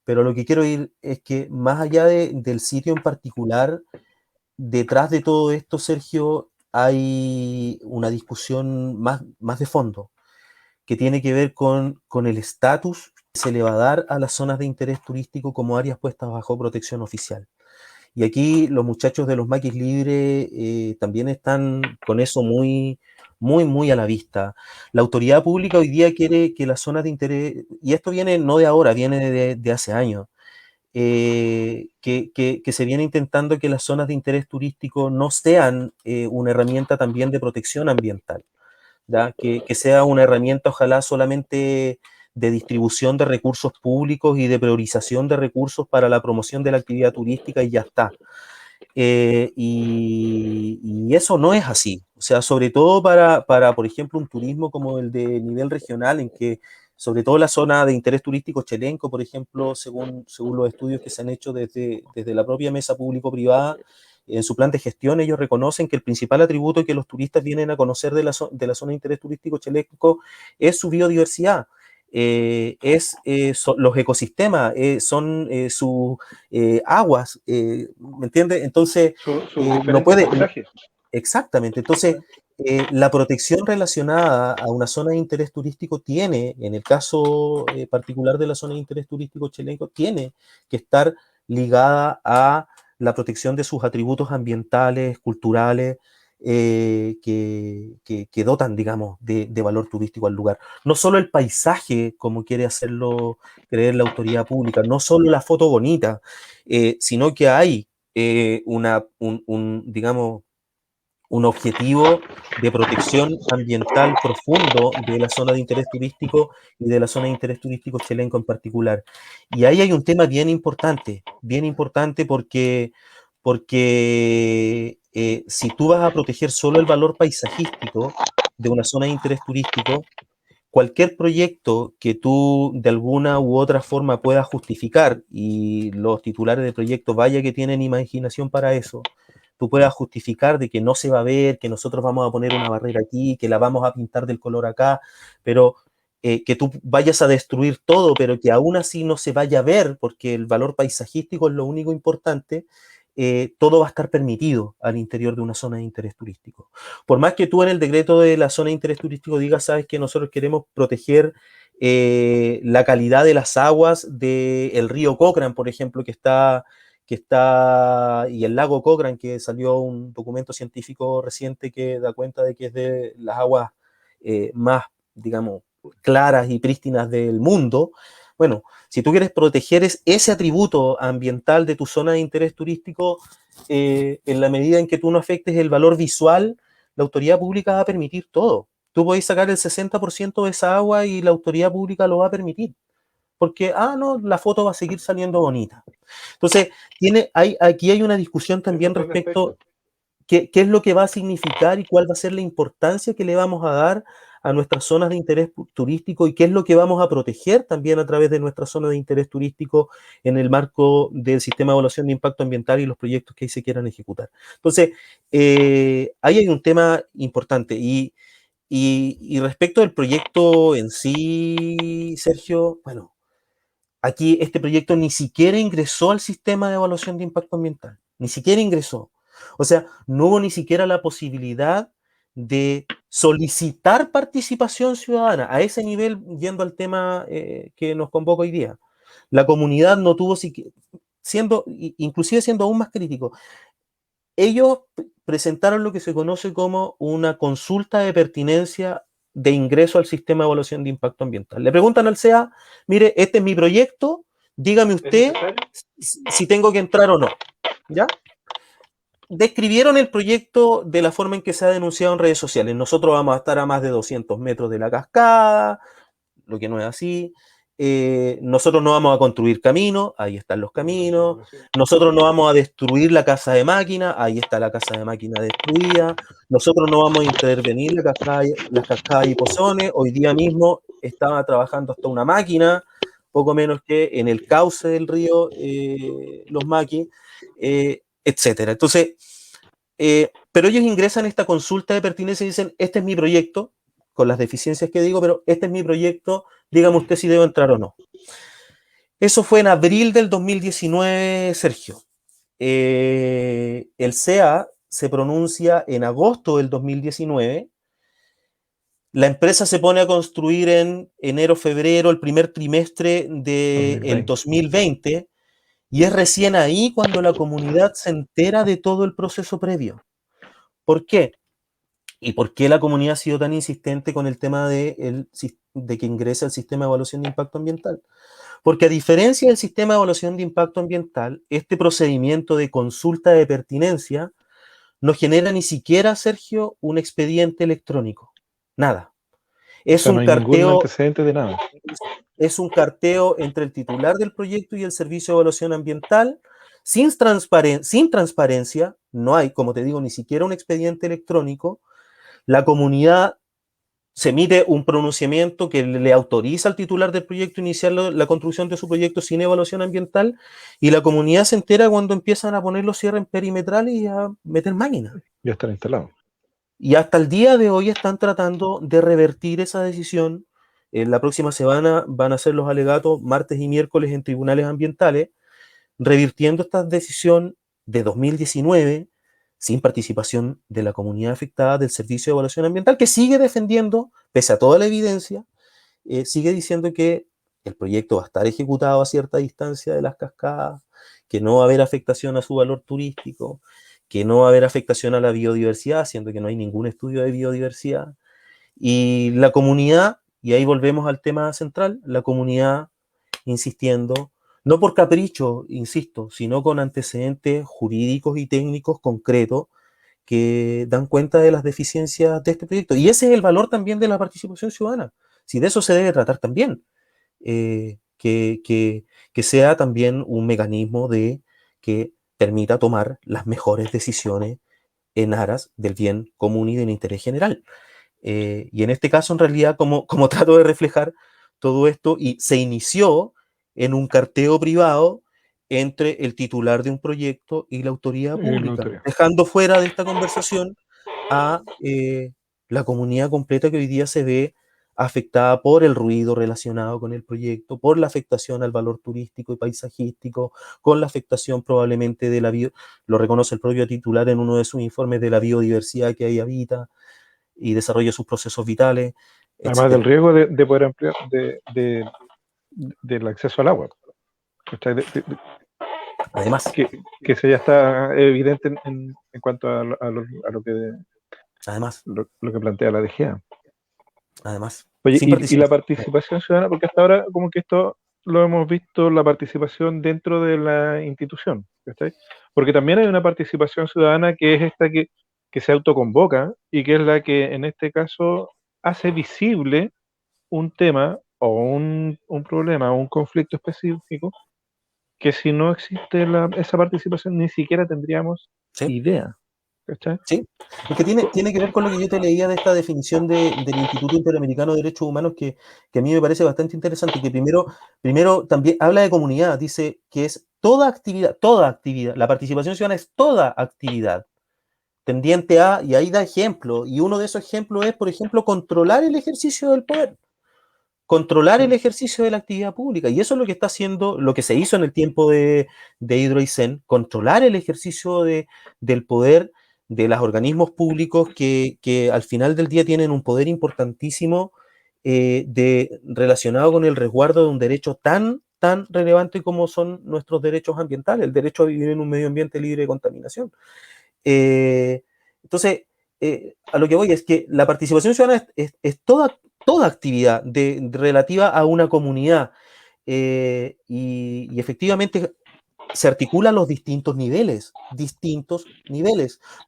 lo que quiero ir es que más allá del sitio en particular, detrás de todo esto, Sergio, hay una discusión más de fondo que tiene que ver con el estatus que se le va a dar a las zonas de interés turístico como áreas puestas bajo protección oficial. Y aquí los muchachos de los maquis libres también están con eso muy, muy a la vista. La autoridad pública hoy día quiere que las zonas de interés, y esto viene no de ahora, viene de hace años, que se viene intentando que las zonas de interés turístico no sean una herramienta también de protección ambiental, ¿ya? Que sea una herramienta ojalá solamente de distribución de recursos públicos y de priorización de recursos para la promoción de la actividad turística y ya está. Y eso no es así. O sea, sobre todo para, por ejemplo, un turismo como el de nivel regional, en que sobre todo la zona de interés turístico Chelenco, por ejemplo, según los estudios que se han hecho desde la propia mesa público-privada, en su plan de gestión ellos reconocen que el principal atributo que los turistas vienen a conocer de la zona de interés turístico Chelenco es su biodiversidad. Son los ecosistemas, son sus aguas, ¿me entiendes? Entonces, Sus no diferentes puede, paisajes. exactamente, entonces, la protección relacionada a una zona de interés turístico tiene, en el caso particular de la zona de interés turístico Chelenco, tiene que estar ligada a la protección de sus atributos ambientales, culturales, que dotan, digamos, de valor turístico al lugar. No solo el paisaje, como quiere hacerlo creer la autoridad pública, no solo la foto bonita, sino que hay digamos, un objetivo de protección ambiental profundo de la zona de interés turístico y de la zona de interés turístico Chelenco en particular. Y ahí hay un tema bien importante porque si tú vas a proteger solo el valor paisajístico de una zona de interés turístico, cualquier proyecto que tú de alguna u otra forma puedas justificar, y los titulares de proyectos, vaya que tienen imaginación para eso, tú puedas justificar de que no se va a ver, que nosotros vamos a poner una barrera aquí, que la vamos a pintar del color acá, pero que tú vayas a destruir todo, pero que aún así no se vaya a ver, porque el valor paisajístico es lo único importante, todo va a estar permitido al interior de una zona de interés turístico. Por más que tú en el decreto de la zona de interés turístico digas, sabes que nosotros queremos proteger la calidad de las aguas del río Cochrane, por ejemplo, y el lago Cochrane, que salió un documento científico reciente que da cuenta de que es de las aguas más, digamos, claras y prístinas del mundo. Bueno, si tú quieres proteger ese atributo ambiental de tu zona de interés turístico, en la medida en que tú no afectes el valor visual, la autoridad pública va a permitir todo. Tú podés sacar el 60% de esa agua y la autoridad pública lo va a permitir. Porque, no, la foto va a seguir saliendo bonita. Entonces, aquí hay una discusión también respecto qué es lo que va a significar y cuál va a ser la importancia que le vamos a dar a nuestras zonas de interés turístico y qué es lo que vamos a proteger también a través de nuestras zonas de interés turístico en el marco del sistema de evaluación de impacto ambiental y los proyectos que ahí se quieran ejecutar. Entonces, ahí hay un tema importante. Y respecto del proyecto en sí, Sergio, bueno, aquí este proyecto ni siquiera ingresó al sistema de evaluación de impacto ambiental, ni siquiera ingresó. O sea, no hubo ni siquiera la posibilidad de solicitar participación ciudadana a ese nivel, yendo al tema que nos convoca hoy día. La comunidad no tuvo, inclusive siendo aún más crítico, ellos presentaron lo que se conoce como una consulta de pertinencia de ingreso al sistema de evaluación de impacto ambiental. Le preguntan al CEA, mire, este es mi proyecto, dígame usted si tengo que entrar o no. ¿Ya? Describieron el proyecto de la forma en que se ha denunciado en redes sociales. Nosotros vamos a estar a más de 200 metros de la cascada, lo que no es así. Nosotros no vamos a construir caminos, ahí están los caminos. Nosotros no vamos a destruir la casa de máquina, ahí está la casa de máquina destruida. Nosotros no vamos a intervenir las cascadas y pozones. Hoy día mismo estaba trabajando hasta una máquina, poco menos que en el cauce del río Los Maquis, etcétera. Entonces, pero ellos ingresan a esta consulta de pertinencia y dicen, este es mi proyecto, con las deficiencias que digo, pero este es mi proyecto, dígame usted si debo entrar o no. Eso fue en abril del 2019, Sergio. El CEA se pronuncia en agosto del 2019. La empresa se pone a construir en enero, febrero, el primer trimestre del 2020, y es recién ahí cuando la comunidad se entera de todo el proceso previo. ¿Por qué? ¿Y por qué la comunidad ha sido tan insistente con el tema de que ingrese al sistema de evaluación de impacto ambiental? Porque a diferencia del sistema de evaluación de impacto ambiental, este procedimiento de consulta de pertinencia no genera ni siquiera, Sergio, un expediente electrónico. Nada. O Es sea, no un hay ningún carteo, antecedente de nada. es un carteo entre el titular del proyecto y el servicio de evaluación ambiental, sin transparencia, no hay, como te digo, ni siquiera un expediente electrónico. La comunidad se emite un pronunciamiento que le autoriza al titular del proyecto iniciar la construcción de su proyecto sin evaluación ambiental, y la comunidad se entera cuando empiezan a poner los cierres perimetrales y a meter máquinas. Ya están instalados. Y hasta el día de hoy están tratando de revertir esa decisión. En la próxima semana van a hacer los alegatos martes y miércoles en tribunales ambientales, revirtiendo esta decisión de 2019 sin participación de la comunidad afectada del Servicio de Evaluación Ambiental, que sigue defendiendo, pese a toda la evidencia, sigue diciendo que el proyecto va a estar ejecutado a cierta distancia de las cascadas, que no va a haber afectación a su valor turístico, que no va a haber afectación a la biodiversidad, siendo que no hay ningún estudio de biodiversidad. Y la comunidad, y ahí volvemos al tema central, la comunidad insistiendo, no por capricho, insisto, sino con antecedentes jurídicos y técnicos concretos que dan cuenta de las deficiencias de este proyecto. Y ese es el valor también de la participación ciudadana. Si de eso se debe tratar también, que sea también un mecanismo de que permita tomar las mejores decisiones en aras del bien común y del interés general. Y en este caso, en realidad, como trato de reflejar todo esto, y se inició en un carteo privado entre el titular de un proyecto y la autoridad pública, dejando fuera de esta conversación a la comunidad completa que hoy día se ve afectada por el ruido relacionado con el proyecto, por la afectación al valor turístico y paisajístico, con la afectación probablemente de lo reconoce el propio titular en uno de sus informes, de la biodiversidad que ahí habita y desarrolla sus procesos vitales, Además del etcétera. riesgo de poder ampliar del acceso al agua. Además, que eso ya está evidente en cuanto a lo además, lo que plantea la DGA. además, Oye, sin y la participación. participación ciudadana, porque hasta ahora como que esto lo hemos visto, la participación dentro de la institución, ¿cachai? Porque también hay una participación ciudadana que es esta que se autoconvoca y que es la que en este caso hace visible un tema o un problema o un conflicto específico que si no existe esa participación ni siquiera tendríamos ¿Sí? idea, ¿cachai? Sí, es que tiene que ver con lo que yo te leía de esta definición del Instituto Interamericano de Derechos Humanos, que a mí me parece bastante interesante, que primero también habla de comunidad, dice que es toda actividad, la participación ciudadana es toda actividad tendiente a, y ahí da ejemplo, y uno de esos ejemplos es, por ejemplo, controlar el ejercicio del poder, controlar el ejercicio de la actividad pública, y eso es lo que está haciendo, lo que se hizo en el tiempo de Hidroicén, controlar el ejercicio del poder de los organismos públicos que al final del día tienen un poder importantísimo relacionado con el resguardo de un derecho tan relevante como son nuestros derechos ambientales, el derecho a vivir en un medio ambiente libre de contaminación. Entonces, a lo que voy es que la participación ciudadana es toda actividad relativa a una comunidad, y efectivamente se articulan los distintos niveles,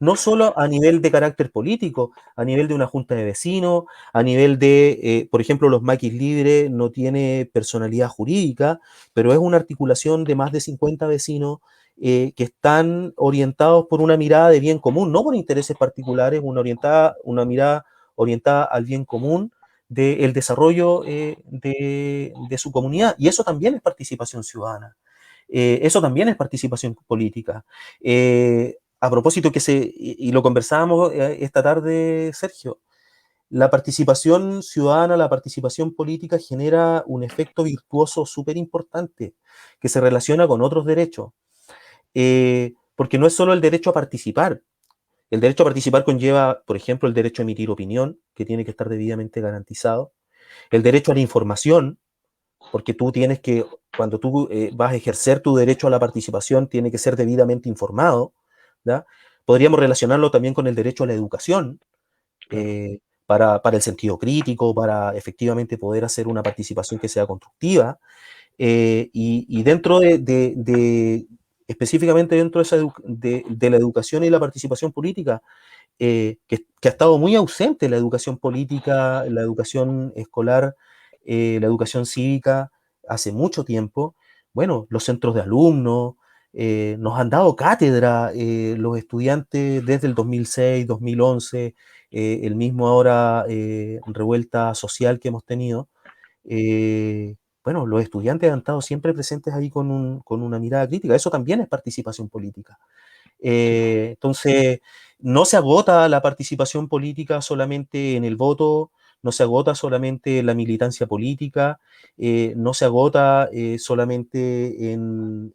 no solo a nivel de carácter político, a nivel de una junta de vecinos, a nivel de, por ejemplo, los maquis libres no tiene personalidad jurídica, pero es una articulación de más de 50 vecinos que están orientados por una mirada de bien común, no por intereses particulares, una mirada orientada al bien común del desarrollo de su comunidad. Y eso también es participación ciudadana. Eso también es participación política. A propósito y lo conversábamos esta tarde, Sergio, la participación ciudadana, la participación política genera un efecto virtuoso súper importante que se relaciona con otros derechos. Porque no es solo el derecho a participar. El derecho a participar conlleva, por ejemplo, el derecho a emitir opinión, que tiene que estar debidamente garantizado. El derecho a la información, porque tú tienes que, cuando tú vas a ejercer tu derecho a la participación, tiene que ser debidamente informado, ¿ya? Podríamos relacionarlo también con el derecho a la educación, para el sentido crítico, para efectivamente poder hacer una participación que sea constructiva. Y dentro específicamente dentro de, de la educación y la participación política, que ha estado muy ausente la educación política, la educación escolar, la educación cívica hace mucho tiempo. Bueno, los centros de alumnos, nos han dado cátedra los estudiantes desde el 2006, 2011, el mismo ahora revuelta social que hemos tenido. Bueno, los estudiantes han estado siempre presentes ahí con una mirada crítica. Eso también es participación política. Entonces, no se agota la participación política solamente en el voto, no se agota solamente en la militancia política, no se agota solamente en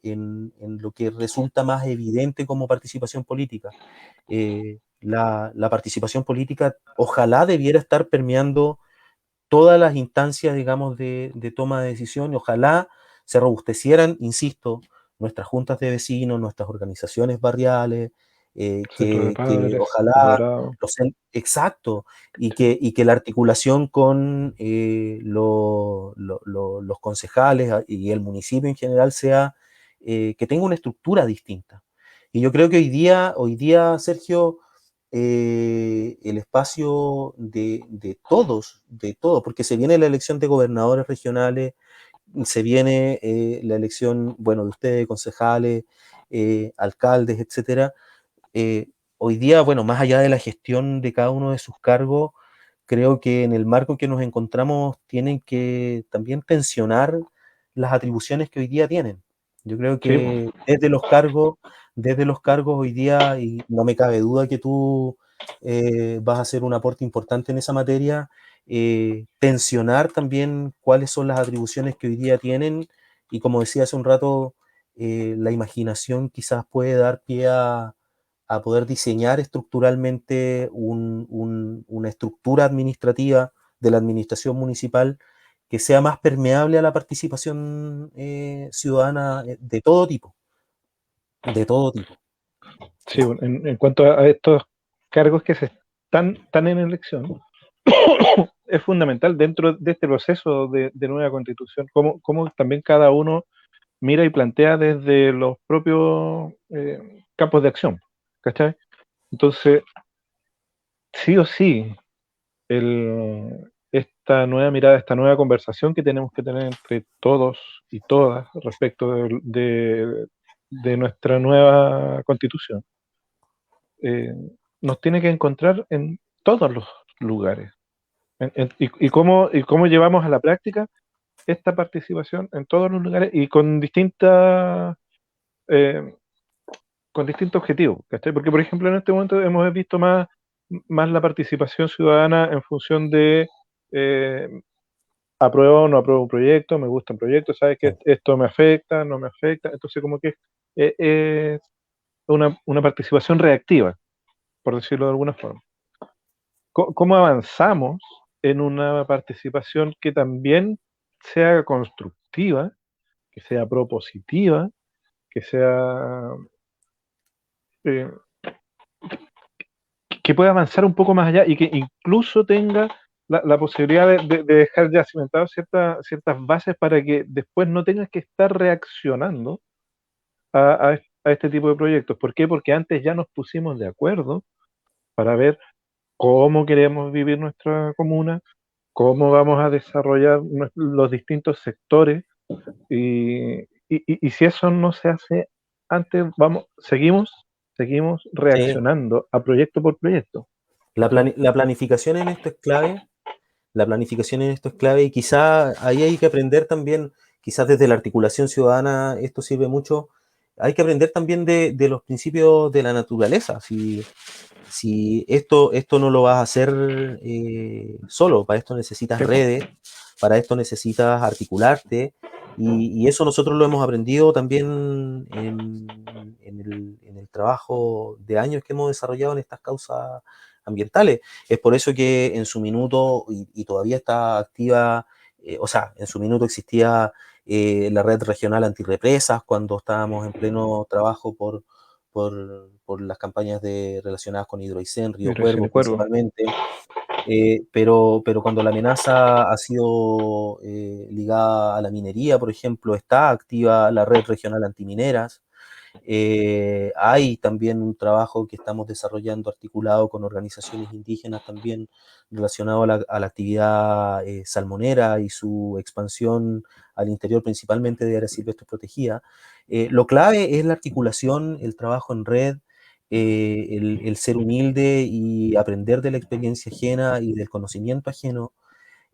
lo que resulta más evidente como participación política. La participación política ojalá debiera estar permeando todas las instancias, digamos, de toma de decisión, y ojalá se robustecieran, insisto, nuestras juntas de vecinos, nuestras organizaciones barriales, Centro de que padres, ojalá apoderados. exacto, y que la articulación con los concejales y el municipio en general sea, que tenga una estructura distinta. Y yo creo que hoy día, Sergio, el espacio de todos, porque se viene la elección de gobernadores regionales, se viene la elección, bueno, de ustedes, concejales, alcaldes, etcétera. Hoy día, bueno, más allá de la gestión de cada uno de sus cargos, creo que en el marco que nos encontramos tienen que también tensionar las atribuciones que hoy día tienen. Yo creo Sí, po. que desde los cargos hoy día, y no me cabe duda que tú vas a hacer un aporte importante en esa materia, tensionar también cuáles son las atribuciones que hoy día tienen, y como decía hace un rato, la imaginación quizás puede dar pie a poder diseñar estructuralmente una estructura administrativa de la administración municipal que sea más permeable a la participación ciudadana de todo tipo, de todo tipo. Sí, bueno, en cuanto a estos cargos que se están en elección, es fundamental dentro de este proceso de nueva constitución, cómo también cada uno mira y plantea desde los propios campos de acción, ¿cachai? Entonces, sí o sí, esta nueva mirada, esta nueva conversación que tenemos que tener entre todos y todas respecto de nuestra nueva constitución, eh, nos tiene que encontrar en todos los lugares. Y cómo llevamos a la práctica esta participación en todos los lugares y eh, con distintos objetivos, ¿cachai? Porque, por ejemplo, en este momento hemos visto más la participación ciudadana en función de eh, apruebo o no apruebo un proyecto, me gusta un proyecto, sabes que esto me afecta, no me afecta, entonces como que es una participación reactiva, por decirlo de alguna forma. ¿Cómo avanzamos en una participación que también sea constructiva, que sea propositiva, que sea eh, que pueda avanzar un poco más allá y que incluso tenga la posibilidad de dejar ya cimentadas ciertas bases para que después no tengas que estar reaccionando a este tipo de proyectos? ¿Por qué? Porque antes ya nos pusimos de acuerdo para ver cómo queremos vivir nuestra comuna, cómo vamos a desarrollar los distintos sectores y si eso no se hace antes, seguimos Sí. reaccionando a proyecto por proyecto. ¿Cachai? La planificación en esto es clave. La planificación en esto es clave, y quizá ahí hay que aprender también, quizás desde la articulación ciudadana esto sirve mucho. Hay que aprender también de los principios de la naturaleza. Si esto no lo vas a hacer solo, para esto necesitas Sí, po. redes, para esto necesitas articularte, y eso nosotros lo hemos aprendido también en el trabajo de años que hemos desarrollado en estas causas ambientales. Es por eso que en su minuto, y todavía está activa, o sea, en su minuto existía la red regional antirrepresas cuando estábamos en pleno trabajo por las campañas relacionadas con Hidroaicén, Río Hidroaicén Cuervo y Cuervo. principalmente. pero cuando la amenaza ha sido ligada a la minería, por ejemplo, está activa la red regional antimineras. Hay también un trabajo que estamos desarrollando articulado con organizaciones indígenas también relacionado a la actividad salmonera y su expansión al interior principalmente de áreas silvestres protegidas. Lo clave es la articulación, el trabajo en red, el ser humilde y aprender de la experiencia ajena y del conocimiento ajeno.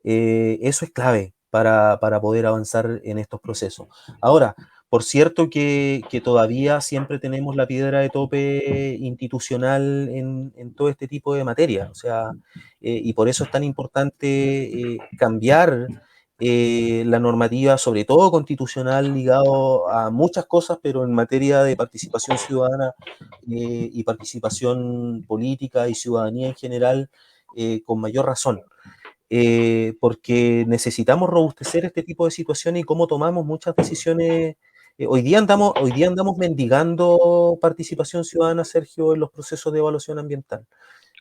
Eso es clave para poder avanzar en estos procesos. Ahora, por cierto que todavía siempre tenemos la piedra de tope institucional en todo este tipo de materia, o sea, y por eso es tan importante cambiar la normativa, sobre todo constitucional, ligado a muchas cosas, pero en materia de participación ciudadana y participación política y ciudadanía en general, con mayor razón. Porque necesitamos robustecer este tipo de situaciones y cómo tomamos muchas decisiones. Hoy día andamos mendigando participación ciudadana, Sergio, en los procesos de evaluación ambiental.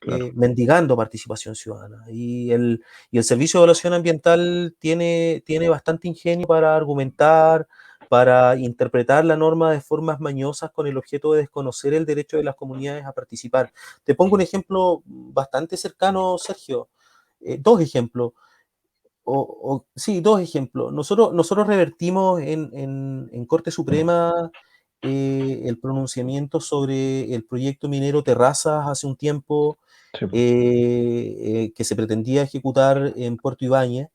Claro. Mendigando participación ciudadana. Y el Servicio de Evaluación Ambiental tiene bastante ingenio para argumentar, para interpretar la norma de formas mañosas con el objeto de desconocer el derecho de las comunidades a participar. Te pongo un ejemplo bastante cercano, Sergio. Dos ejemplos. Sí, dos ejemplos. Nosotros revertimos en Corte Suprema el pronunciamiento sobre el proyecto minero Terrazas hace un tiempo Sí, que se pretendía ejecutar en Puerto Ibáñez,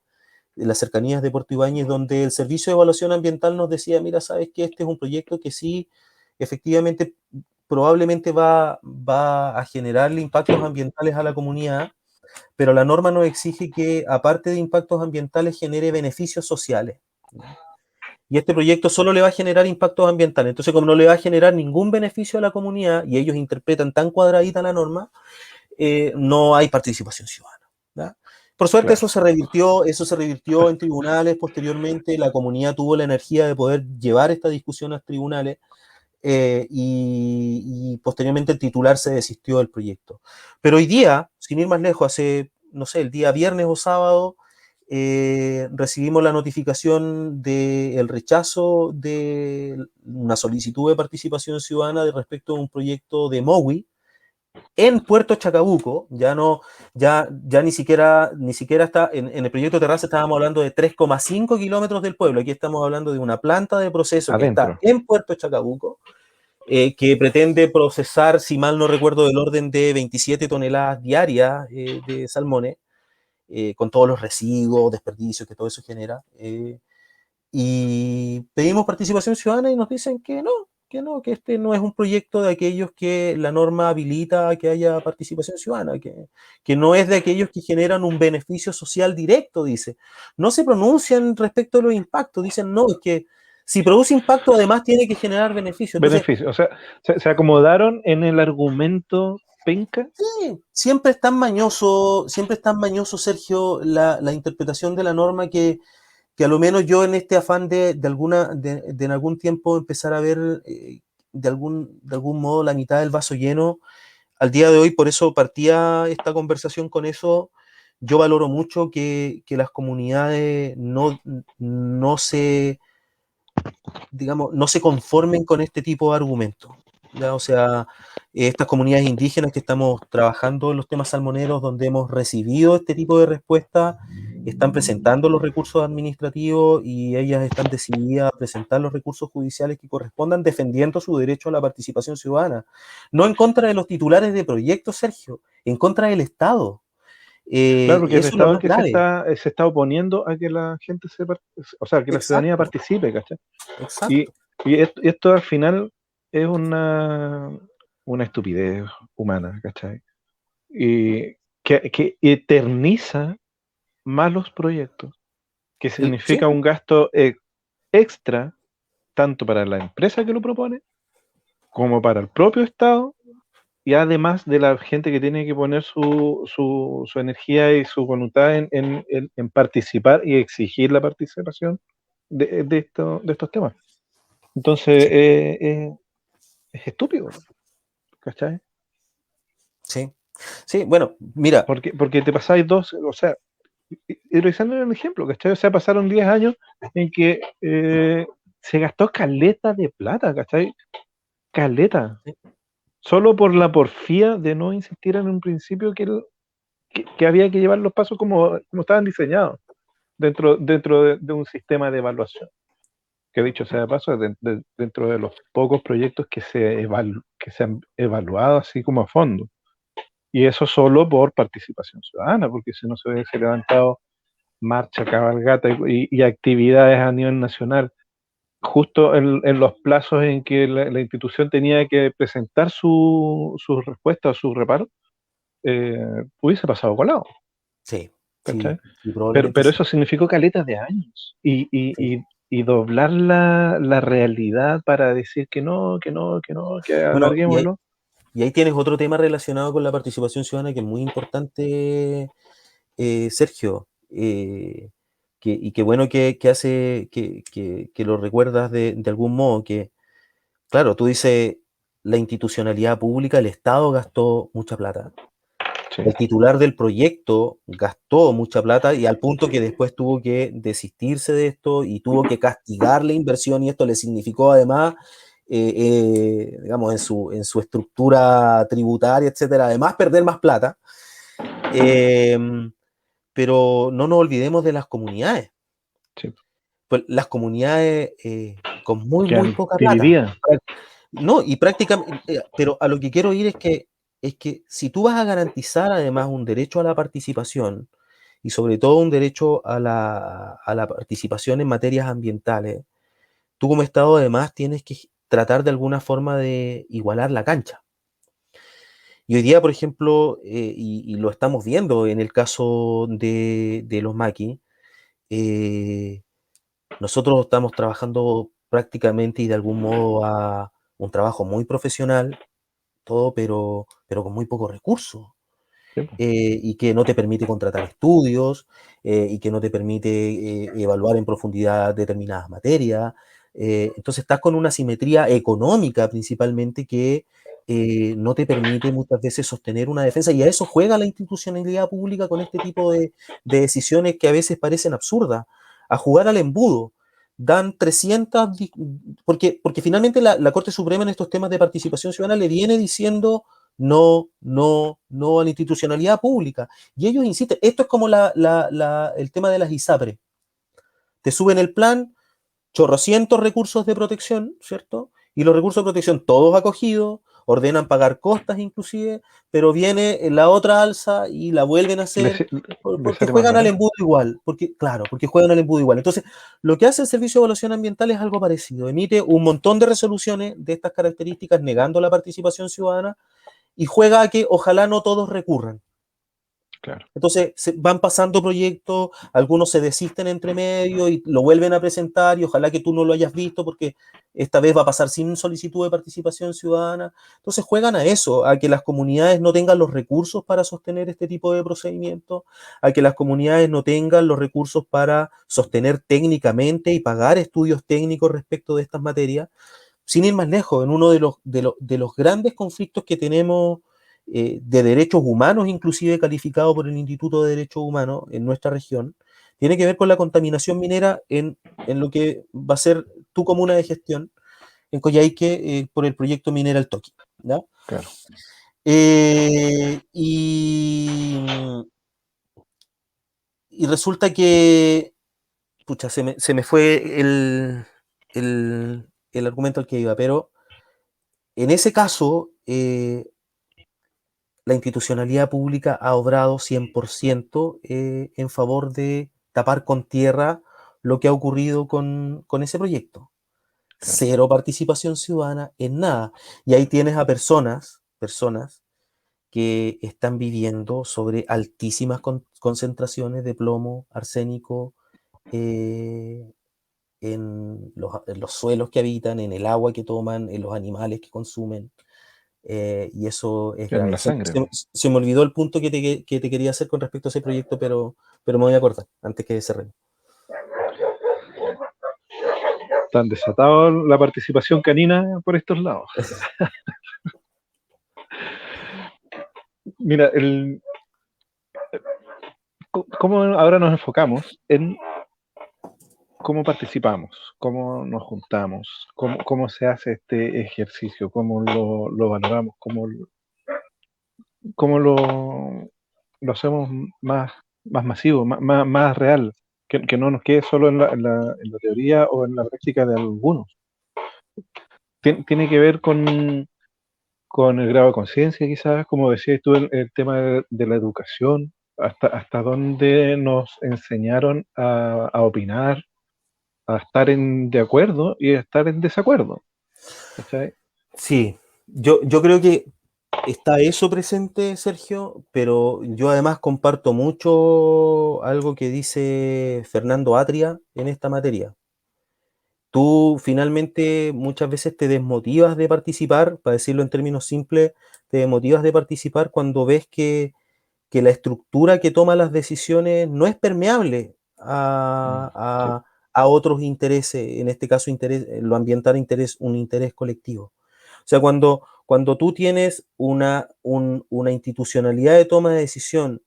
en las cercanías de Puerto Ibáñez, donde el Servicio de Evaluación Ambiental nos decía, mira, sabes que este es un proyecto que sí, efectivamente, probablemente va a generarle impactos ambientales a la comunidad, pero la norma nos exige que, aparte de impactos ambientales, genere beneficios sociales. Y este proyecto solo le va a generar impactos ambientales. Entonces, como no le va a generar ningún beneficio a la comunidad, y ellos interpretan tan cuadradita la norma, no hay participación ciudadana. ¿Ya? Por suerte claro. eso se revirtió en tribunales posteriormente, la comunidad tuvo la energía de poder llevar esta discusión a tribunales, y posteriormente el titular se desistió del proyecto. Pero hoy día, sin ir más lejos, hace, no sé, el día viernes o sábado, recibimos la notificación del rechazo de una solicitud de participación ciudadana de respecto a un proyecto de MOWI en Puerto Chacabuco. Ya ni siquiera está, en el proyecto Terraza estábamos hablando de 3,5 kilómetros del pueblo, aquí estamos hablando de una planta de proceso que está Adentro. en Puerto Chacabuco, que pretende procesar, si mal no recuerdo, del orden de 27 toneladas diarias de salmones, con todos los residuos, desperdicios que todo eso genera. Y pedimos participación ciudadana y nos dicen que este no es un proyecto de aquellos que la norma habilita a que haya participación ciudadana, que no es de aquellos que generan un beneficio social directo, dice. No se pronuncian respecto a los impactos, dicen no, es que si produce impacto además tiene que generar beneficio. Entonces, Beneficio. O sea, se acomodaron en el argumento penca. sí, siempre es tan mañoso, Sergio, la interpretación de la norma que a lo menos yo en este afán de en algún tiempo empezar a ver de algún modo la mitad del vaso lleno, al día de hoy, por eso partía esta conversación con eso, yo valoro mucho que las comunidades no se conformen con este tipo de argumentos. ¿Ya? O sea, estas comunidades indígenas que estamos trabajando en los temas salmoneros, donde hemos recibido este tipo de respuesta, están presentando los recursos administrativos y ellas están decididas a presentar los recursos judiciales que correspondan, defendiendo su derecho a la participación ciudadana. No en contra de los titulares de proyectos, Sergio, en contra del Estado. Claro, porque el Eso es lo Estado más que se grave. está oponiendo a que la gente o sea, que la ciudadanía Exacto, participe, ¿cachai? Y, exacto. y esto al final es una estupidez humana, ¿cachai? Y que eterniza malos proyectos, que Sí, significa un gasto extra, tanto para la empresa que lo propone, como para el propio Estado, y además de la gente que tiene que poner su energía y su voluntad en participar y exigir la participación de estos temas. Entonces, sí, es estúpido, ¿cachai? sí. Sí, bueno, mira, Porque te pasáis dos, o sea, y revisando el ejemplo, ¿cachai? O sea, pasaron 10 años en que se gastó caleta de plata, ¿cachai? Caleta. Solo por la porfía de no insistir en un principio que había que llevar los pasos como estaban diseñados dentro de un sistema de evaluación. Que dicho sea de paso, es dentro de los pocos proyectos que se han evaluado así como a fondo. Y eso solo por participación ciudadana, porque si no se hubiese levantado marcha, cabalgata y actividades a nivel nacional, justo en los plazos en que la institución tenía que presentar sus respuestas o sus reparos, hubiese pasado colado, sí, ¿cachai? sí, sí, probablemente Pero sí. eso significó caletas de años Sí. y doblar la realidad para decir que no, que no, que no, que Bueno, alarguémoslo. y ahí tienes otro tema relacionado con la participación ciudadana que es muy importante, Sergio, y qué bueno que hace, que lo recuerdas de algún modo, que, claro, tú dices, la institucionalidad pública, el Estado gastó mucha plata, Sí, el titular del proyecto gastó mucha plata y al punto que después tuvo que desistirse de esto y tuvo que castigar la inversión y esto le significó además, digamos, en su estructura tributaria, etcétera, además perder más plata. Eh, pero no nos olvidemos de las comunidades. sí. Pues las comunidades con muy, muy Quedan poca plata. divididas. No, y prácticamente, pero a lo que quiero ir es que si tú vas a garantizar además un derecho a la participación y sobre todo un derecho a la participación en materias ambientales, tú como Estado además tienes que tratar de alguna forma de igualar la cancha. Y hoy día, por ejemplo, y lo estamos viendo en el caso de los maquis, eh, nosotros estamos trabajando prácticamente y de algún modo a un trabajo muy profesional, todo, pero con muy pocos recursos, Sí, po. y que no te permite contratar estudios, y que no te permite evaluar en profundidad determinadas materias. Entonces estás con una simetría económica principalmente que no te permite muchas veces sostener una defensa y a eso juega la institucionalidad pública con este tipo de decisiones que a veces parecen absurdas, a jugar al embudo. Dan 300, porque finalmente la Corte Suprema en estos temas de participación ciudadana le viene diciendo no, no, no a la institucionalidad pública. Y ellos insisten, esto es como el tema de las ISAPRE. Te suben el plan, chorrocientos recursos de protección, ¿cierto? Y los recursos de protección todos acogidos, ordenan pagar costas inclusive, pero viene la otra alza y la vuelven a Le, hacer le porque sale más juegan al barato. embudo igual, porque claro, porque juegan al embudo igual. Entonces, lo que hace el Servicio de Evaluación Ambiental es algo parecido, emite un montón de resoluciones de estas características negando la participación ciudadana y juega a que ojalá no todos recurran. Claro. Entonces van pasando proyectos, algunos se desisten entre medio y lo vuelven a presentar y ojalá que tú no lo hayas visto porque esta vez va a pasar sin solicitud de participación ciudadana. Entonces juegan a eso, a que las comunidades no tengan los recursos para sostener este tipo de procedimientos, a que las comunidades no tengan los recursos para sostener técnicamente y pagar estudios técnicos respecto de estas materias. Sin ir más lejos, en uno de los grandes conflictos que tenemos de derechos humanos, inclusive calificado por el Instituto de Derechos Humanos en nuestra región, tiene que ver con la contaminación minera en lo que va a ser tu comuna de gestión, en Coyhaique, por el proyecto Minera El Toqui. ¿Ya? Claro. Eh, y, y resulta que, pucha, se me fue el argumento al que iba, pero en ese caso, la institucionalidad pública ha obrado 100% en favor de tapar con tierra lo que ha ocurrido con ese proyecto. Claro. Cero participación ciudadana en nada. Y ahí tienes a personas que están viviendo sobre altísimas concentraciones de plomo, arsénico, eh, en los suelos que habitan, en el agua que toman, en los animales que consumen. Y eso es En grave. la sangre. Se me olvidó el punto que te quería hacer con respecto a ese proyecto, pero me voy a acordar antes que cerremos. Tan desatado la participación canina por estos lados. Mira, cómo ahora nos enfocamos en cómo participamos, cómo nos juntamos, cómo se hace este ejercicio, cómo lo valoramos, cómo lo hacemos más masivo, más real, que no nos quede solo en la teoría o en la práctica de algunos. Tiene que ver con el grado de conciencia, quizás, como decías tú, el tema de la educación, hasta dónde nos enseñaron a opinar, a estar de acuerdo y a estar en desacuerdo. ¿Cachai? Sí, yo creo que está eso presente, Sergio, pero yo además comparto mucho algo que dice Fernando Atria en esta materia. Tú finalmente muchas veces te desmotivas de participar, para decirlo en términos simples, te desmotivas de participar cuando ves que la estructura que toma las decisiones no es permeable Sí. a otros intereses, en este caso lo ambiental, un interés colectivo. O sea, cuando tú tienes una institucionalidad de toma de decisión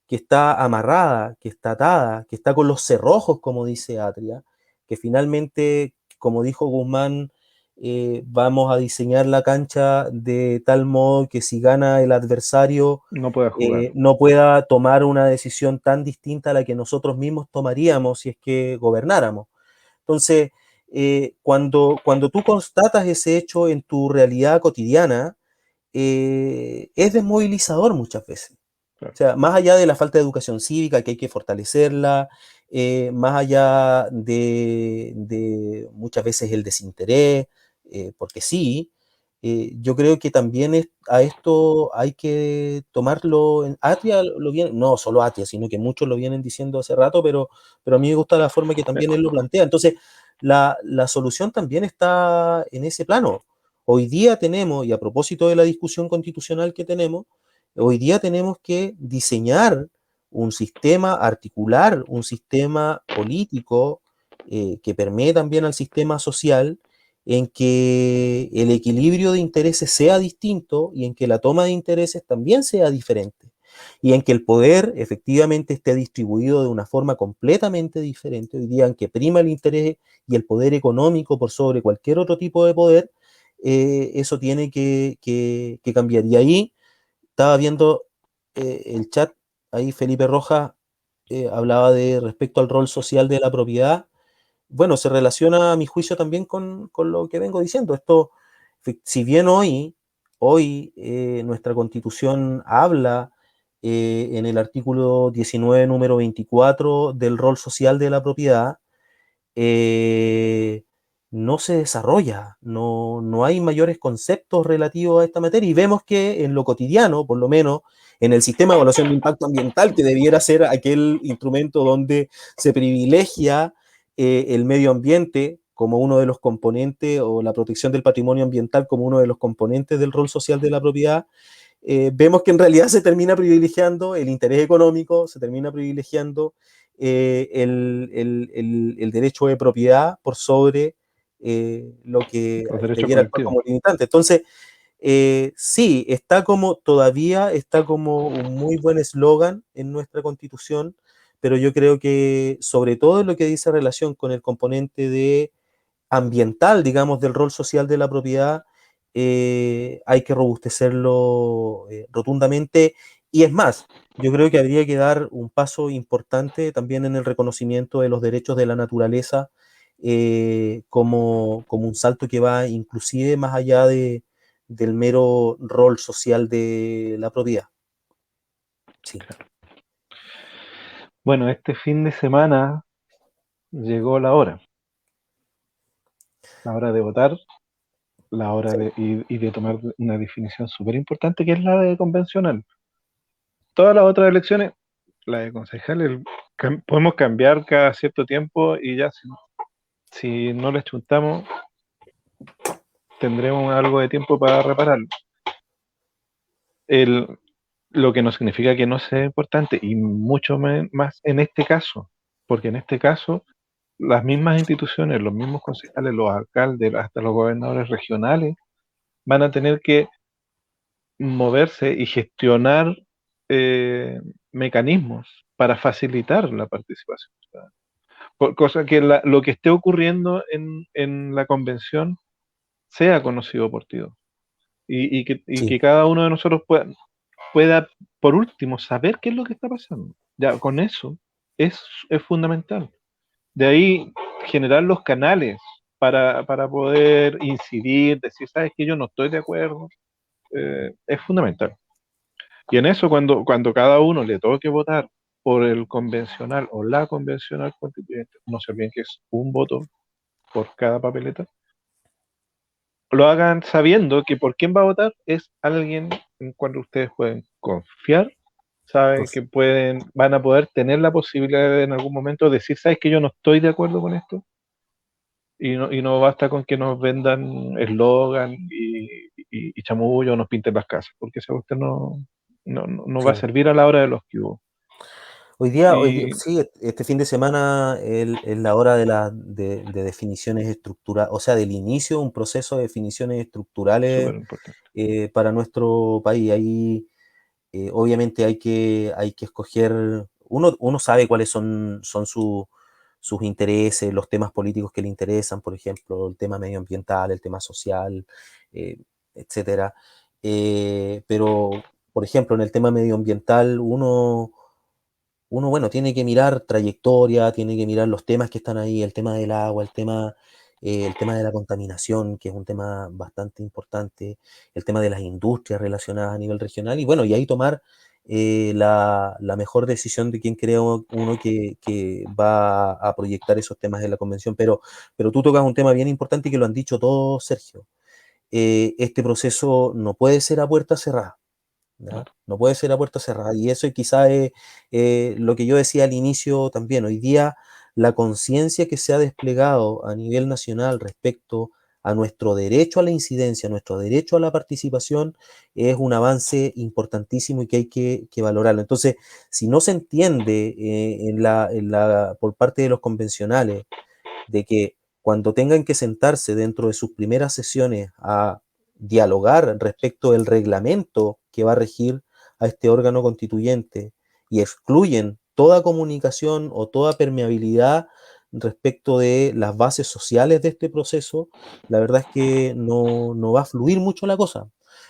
que está amarrada, que está atada, que está con los cerrojos, como dice Atria, que finalmente, como dijo Guzmán, vamos a diseñar la cancha de tal modo que si gana el adversario No pueda jugar. no pueda tomar una decisión tan distinta a la que nosotros mismos tomaríamos si es que gobernáramos. Entonces, cuando tú constatas ese hecho en tu realidad cotidiana, es desmovilizador muchas veces. Claro. O sea, más allá de la falta de educación cívica, que hay que fortalecerla, más allá de muchas veces el desinterés, porque sí, yo creo que también a esto hay que tomarlo, Atria lo viene, no solo Atria, sino que muchos lo vienen diciendo hace rato, pero a mí me gusta la forma que también él lo plantea. Entonces, la solución también está en ese plano. Hoy día tenemos, y a propósito de la discusión constitucional que tenemos, hoy día tenemos que diseñar un sistema, articular un sistema político que permee también al sistema social, en que el equilibrio de intereses sea distinto y en que la toma de intereses también sea diferente. Y en que el poder efectivamente esté distribuido de una forma completamente diferente. Hoy día, en que prima el interés y el poder económico por sobre cualquier otro tipo de poder, eso tiene que cambiar. Y ahí estaba viendo el chat, ahí Felipe Rojas hablaba de respecto al rol social de la propiedad. Bueno, se relaciona a mi juicio también con lo que vengo diciendo. Esto, si bien hoy nuestra constitución habla en el artículo 19, número 24, del rol social de la propiedad, eh, no se desarrolla, no hay mayores conceptos relativos a esta materia y vemos que en lo cotidiano, por lo menos en el sistema de evaluación de impacto ambiental, que debiera ser aquel instrumento donde se privilegia el medio ambiente como uno de los componentes o la protección del patrimonio ambiental como uno de los componentes del rol social de la propiedad, vemos que en realidad se termina privilegiando el interés económico, se termina privilegiando el derecho de propiedad por sobre lo que Los derechos debiera actuar colectivos. como limitante. Entonces, sí, todavía está como un muy buen eslogan en nuestra constitución, pero yo creo que sobre todo en lo que dice relación con el componente de ambiental, digamos, del rol social de la propiedad, hay que robustecerlo rotundamente. Y es más, yo creo que habría que dar un paso importante también en el reconocimiento de los derechos de la naturaleza, como un salto que va inclusive más allá del mero rol social de la propiedad. Sí. Bueno, este fin de semana llegó la hora de votar, la hora y de tomar una definición súper importante que es la de convencional. Todas las otras elecciones, la de concejales, podemos cambiar cada cierto tiempo y ya si no les chuntamos, tendremos algo de tiempo para repararlo. El, lo que no significa que no sea importante y mucho más en este caso, porque en este caso las mismas instituciones, los mismos concejales, los alcaldes, hasta los gobernadores regionales van a tener que moverse y gestionar mecanismos para facilitar la participación. Cosa que lo que esté ocurriendo en la convención sea conocido por ti y Sí, que cada uno de nosotros pueda, por último, saber qué es lo que está pasando. Ya, con eso es fundamental. De ahí generar los canales para poder incidir, decir, sabes que yo no estoy de acuerdo, es fundamental. Y en eso, cuando cada uno le toque votar por el convencional o la convencional constituyente, no se olviden que es un voto por cada papeleta, lo hagan sabiendo que por quién va a votar es alguien en cual ustedes pueden confiar, saben que van a poder tener la posibilidad de en algún momento decir, sabes que yo no estoy de acuerdo con esto, y no basta con que nos vendan eslogan y chamullo o nos pinten las casas, porque esa cuestión no va a sí. servir a la hora de los que hubo. Hoy día, Y sí, este fin de semana es la hora de definiciones estructurales, o sea, del inicio de un proceso de definiciones estructurales súper importante. para nuestro país. Ahí, obviamente, hay que escoger, uno sabe cuáles son sus intereses, los temas políticos que le interesan, por ejemplo, el tema medioambiental, el tema social, eh, etcétera. Pero, por ejemplo, en el tema medioambiental, bueno, tiene que mirar trayectoria, tiene que mirar los temas que están ahí, el tema del agua, el tema de la contaminación, que es un tema bastante importante, el tema de las industrias relacionadas a nivel regional, y bueno, y ahí tomar la mejor decisión de quién cree uno que va a proyectar esos temas en la convención. Pero tú tocas un tema bien importante y que lo han dicho todos, Sergio. Este proceso no puede ser a puerta cerrada. ¿Ya? Claro, No puede ser a puerta cerrada. Y eso quizá es lo que yo decía al inicio también. Hoy día la conciencia que se ha desplegado a nivel nacional respecto a nuestro derecho a la incidencia, nuestro derecho a la participación, es un avance importantísimo y que hay que valorarlo. Entonces, si no se entiende por parte de los convencionales de que cuando tengan que sentarse dentro de sus primeras sesiones a dialogar respecto del reglamento que va a regir a este órgano constituyente y excluyen toda comunicación o toda permeabilidad respecto de las bases sociales de este proceso, la verdad es que no va a fluir mucho la cosa.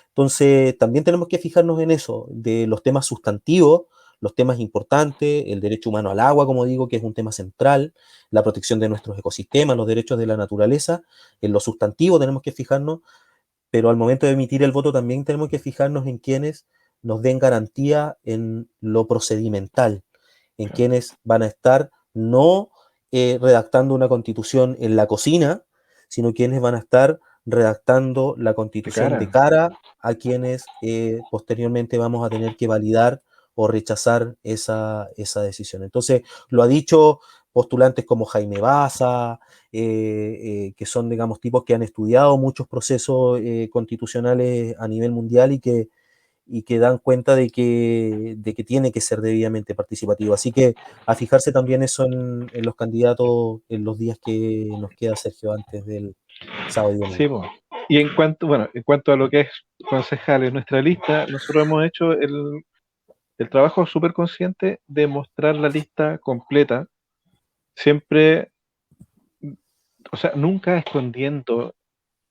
Entonces, también tenemos que fijarnos en eso, de los temas sustantivos, los temas importantes, el derecho humano al agua, como digo, que es un tema central, la protección de nuestros ecosistemas, los derechos de la naturaleza, en lo sustantivo tenemos que fijarnos, pero al momento de emitir el voto también tenemos que fijarnos en quienes nos den garantía en lo procedimental, en claro. quienes van a estar no redactando una constitución en la cocina, sino quienes van a estar redactando la De constitución de cara, cara a quienes posteriormente vamos a tener que validar o rechazar esa decisión. Entonces, lo ha dicho postulantes como Jaime Baza, que son, digamos, tipos que han estudiado muchos procesos constitucionales a nivel mundial y que dan cuenta de que tiene que ser debidamente participativo. Así que a fijarse también eso en los candidatos en los días que nos queda, Sergio, antes del sábado y sí, domingo. po. Y en cuanto a lo que es concejales, nuestra lista, nosotros hemos hecho el trabajo súper consciente de mostrar la lista completa, siempre, o sea, nunca escondiendo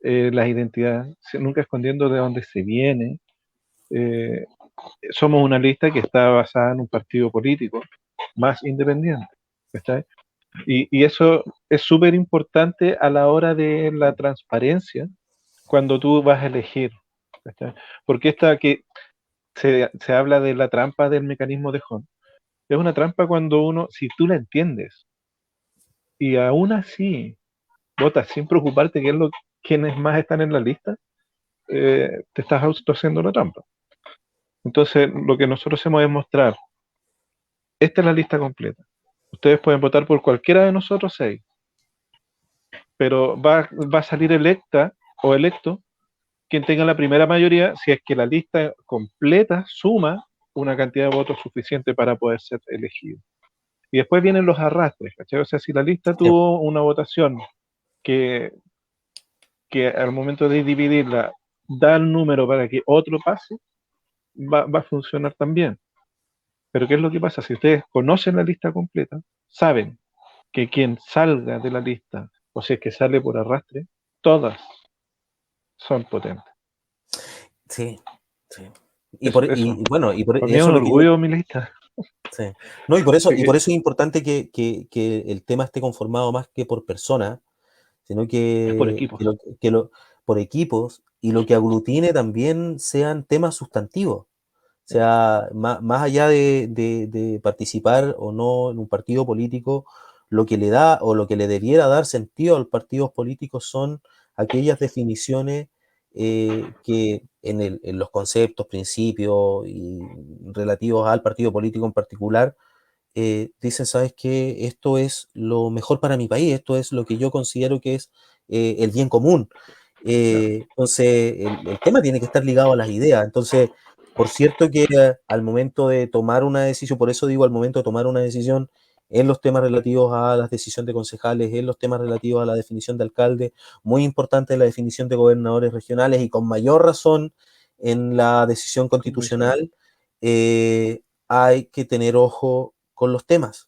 las identidades, nunca escondiendo de dónde se viene. Eh, Somos una lista que está basada en un partido político más independiente. ¿Cachai? Y eso es súper importante a la hora de la transparencia cuando tú vas a elegir. ¿Cachai? Porque esta que se habla de la trampa del mecanismo de Hunt, es una trampa cuando uno, si tú la entiendes y aún así votas sin preocuparte quiénes más están en la lista, te estás auto haciendo la trampa. Entonces, lo que nosotros hacemos es mostrar, esta es la lista completa. Ustedes pueden votar por cualquiera de nosotros seis, pero va a salir electa o electo quien tenga la primera mayoría si es que la lista completa suma una cantidad de votos suficiente para poder ser elegido. Y después vienen los arrastres, ¿cachai? O sea, si la lista Sí, tuvo una votación que, que al momento de dividirla da el número para que otro pase, va a funcionar también. Pero ¿qué es lo que pasa? Si ustedes conocen la lista completa, saben que quien salga de la lista, o si es que sale por arrastre, todas son potentes. Sí, sí. Eso. Y bueno, y por Para mí es eso un es lo que yo. orgullo mi lista. Sí. No, Así y por que eso es importante que el tema esté conformado más que por personas, sino es por equipos. por equipos, y lo que aglutine también sean temas sustantivos. O sea, más allá de participar o no en un partido político, lo que le da o lo que le debiera dar sentido a los partidos políticos son aquellas definiciones que en los conceptos, principios y relativos al partido político en particular, dicen, ¿sabes qué? Esto es lo mejor para mi país, esto es lo que yo considero que es el bien común. Claro. Entonces, el tema tiene que estar ligado a las ideas. Entonces, por cierto que al momento de tomar una decisión, por eso digo al momento de tomar una decisión en los temas relativos a la decisión de concejales, en los temas relativos a la definición de alcalde, muy importante la definición de gobernadores regionales y con mayor razón en la decisión Convencional. constitucional, hay que tener ojo con los temas.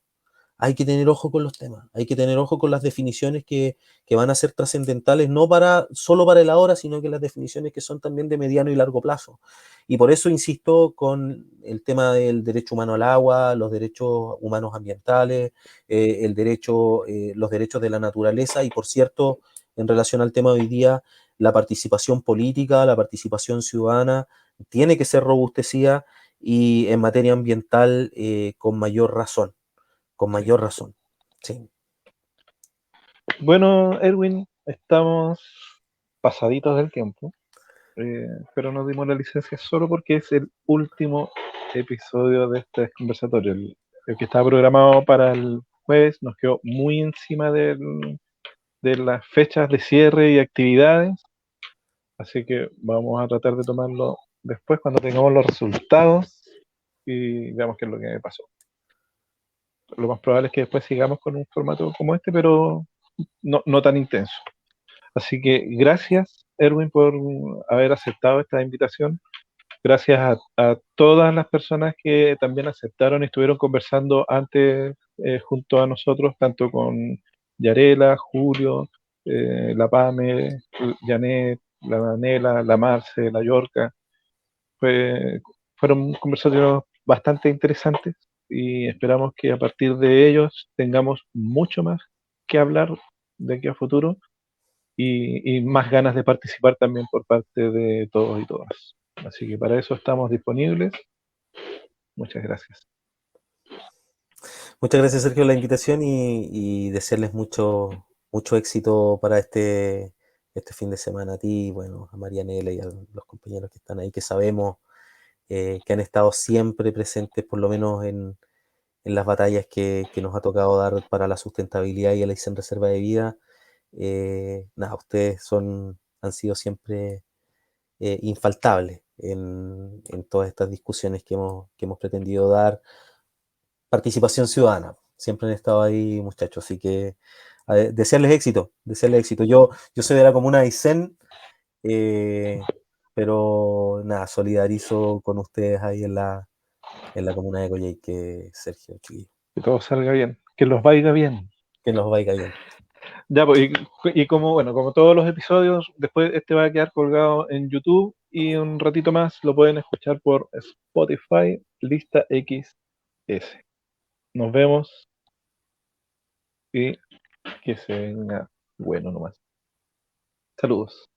Hay que tener ojo con los temas, hay que tener ojo con las definiciones que van a ser trascendentales, no solo para el ahora, sino que las definiciones que son también de mediano y largo plazo. Y por eso insisto con el tema del derecho humano al agua, los derechos humanos ambientales, los derechos de la naturaleza y, por cierto, en relación al tema de hoy día, la participación política, la participación ciudadana tiene que ser robustecida y en materia ambiental con mayor razón. Con Sí. mayor razón. Sí. Bueno, Erwin, estamos pasaditos del tiempo, pero nos dimos la licencia solo porque es el último episodio de este conversatorio. El que estaba programado para el jueves nos quedó muy encima de las fechas de cierre y actividades, así que vamos a tratar de tomarlo después cuando tengamos los resultados y veamos qué es lo que pasó. Lo más probable es que después sigamos con un formato como este, pero no tan intenso. Así que gracias, Erwin, por haber aceptado esta invitación. Gracias a todas las personas que también aceptaron y estuvieron conversando antes junto a nosotros, tanto con Yarela, Julio, la Pame, Janet, la Daniela, la Marce, la Yorca. Fue- Fueron conversatorios bastante interesantes y esperamos que a partir de ellos tengamos mucho más que hablar de aquí a futuro y más ganas de participar también por parte de todos y todas. Así que para eso estamos disponibles. Muchas gracias. Muchas gracias, Sergio, por la invitación y desearles mucho éxito para este fin de semana a ti, bueno, a Marianela y a los compañeros que están ahí, que sabemos que han estado siempre presentes, por lo menos en las batallas que nos ha tocado dar para la sustentabilidad y la ley en reserva de vida. Nada, ustedes han sido siempre infaltables en todas estas discusiones que hemos pretendido dar. Participación ciudadana. Siempre han estado ahí, muchachos. Así que desearles éxito, desearles éxito. Yo soy de la comuna de Aysén, eh, pero nada, solidarizo con ustedes ahí en la comuna de Coyhaique, Sergio, chiquillo. Que todo salga bien. Que los vaya bien. Que nos vaya bien. Ya, pues, y como, bueno, como todos los episodios, después este va a quedar colgado en YouTube y un ratito más lo pueden escuchar por Spotify, lista XS. Nos vemos y que se venga bueno nomás. Saludos.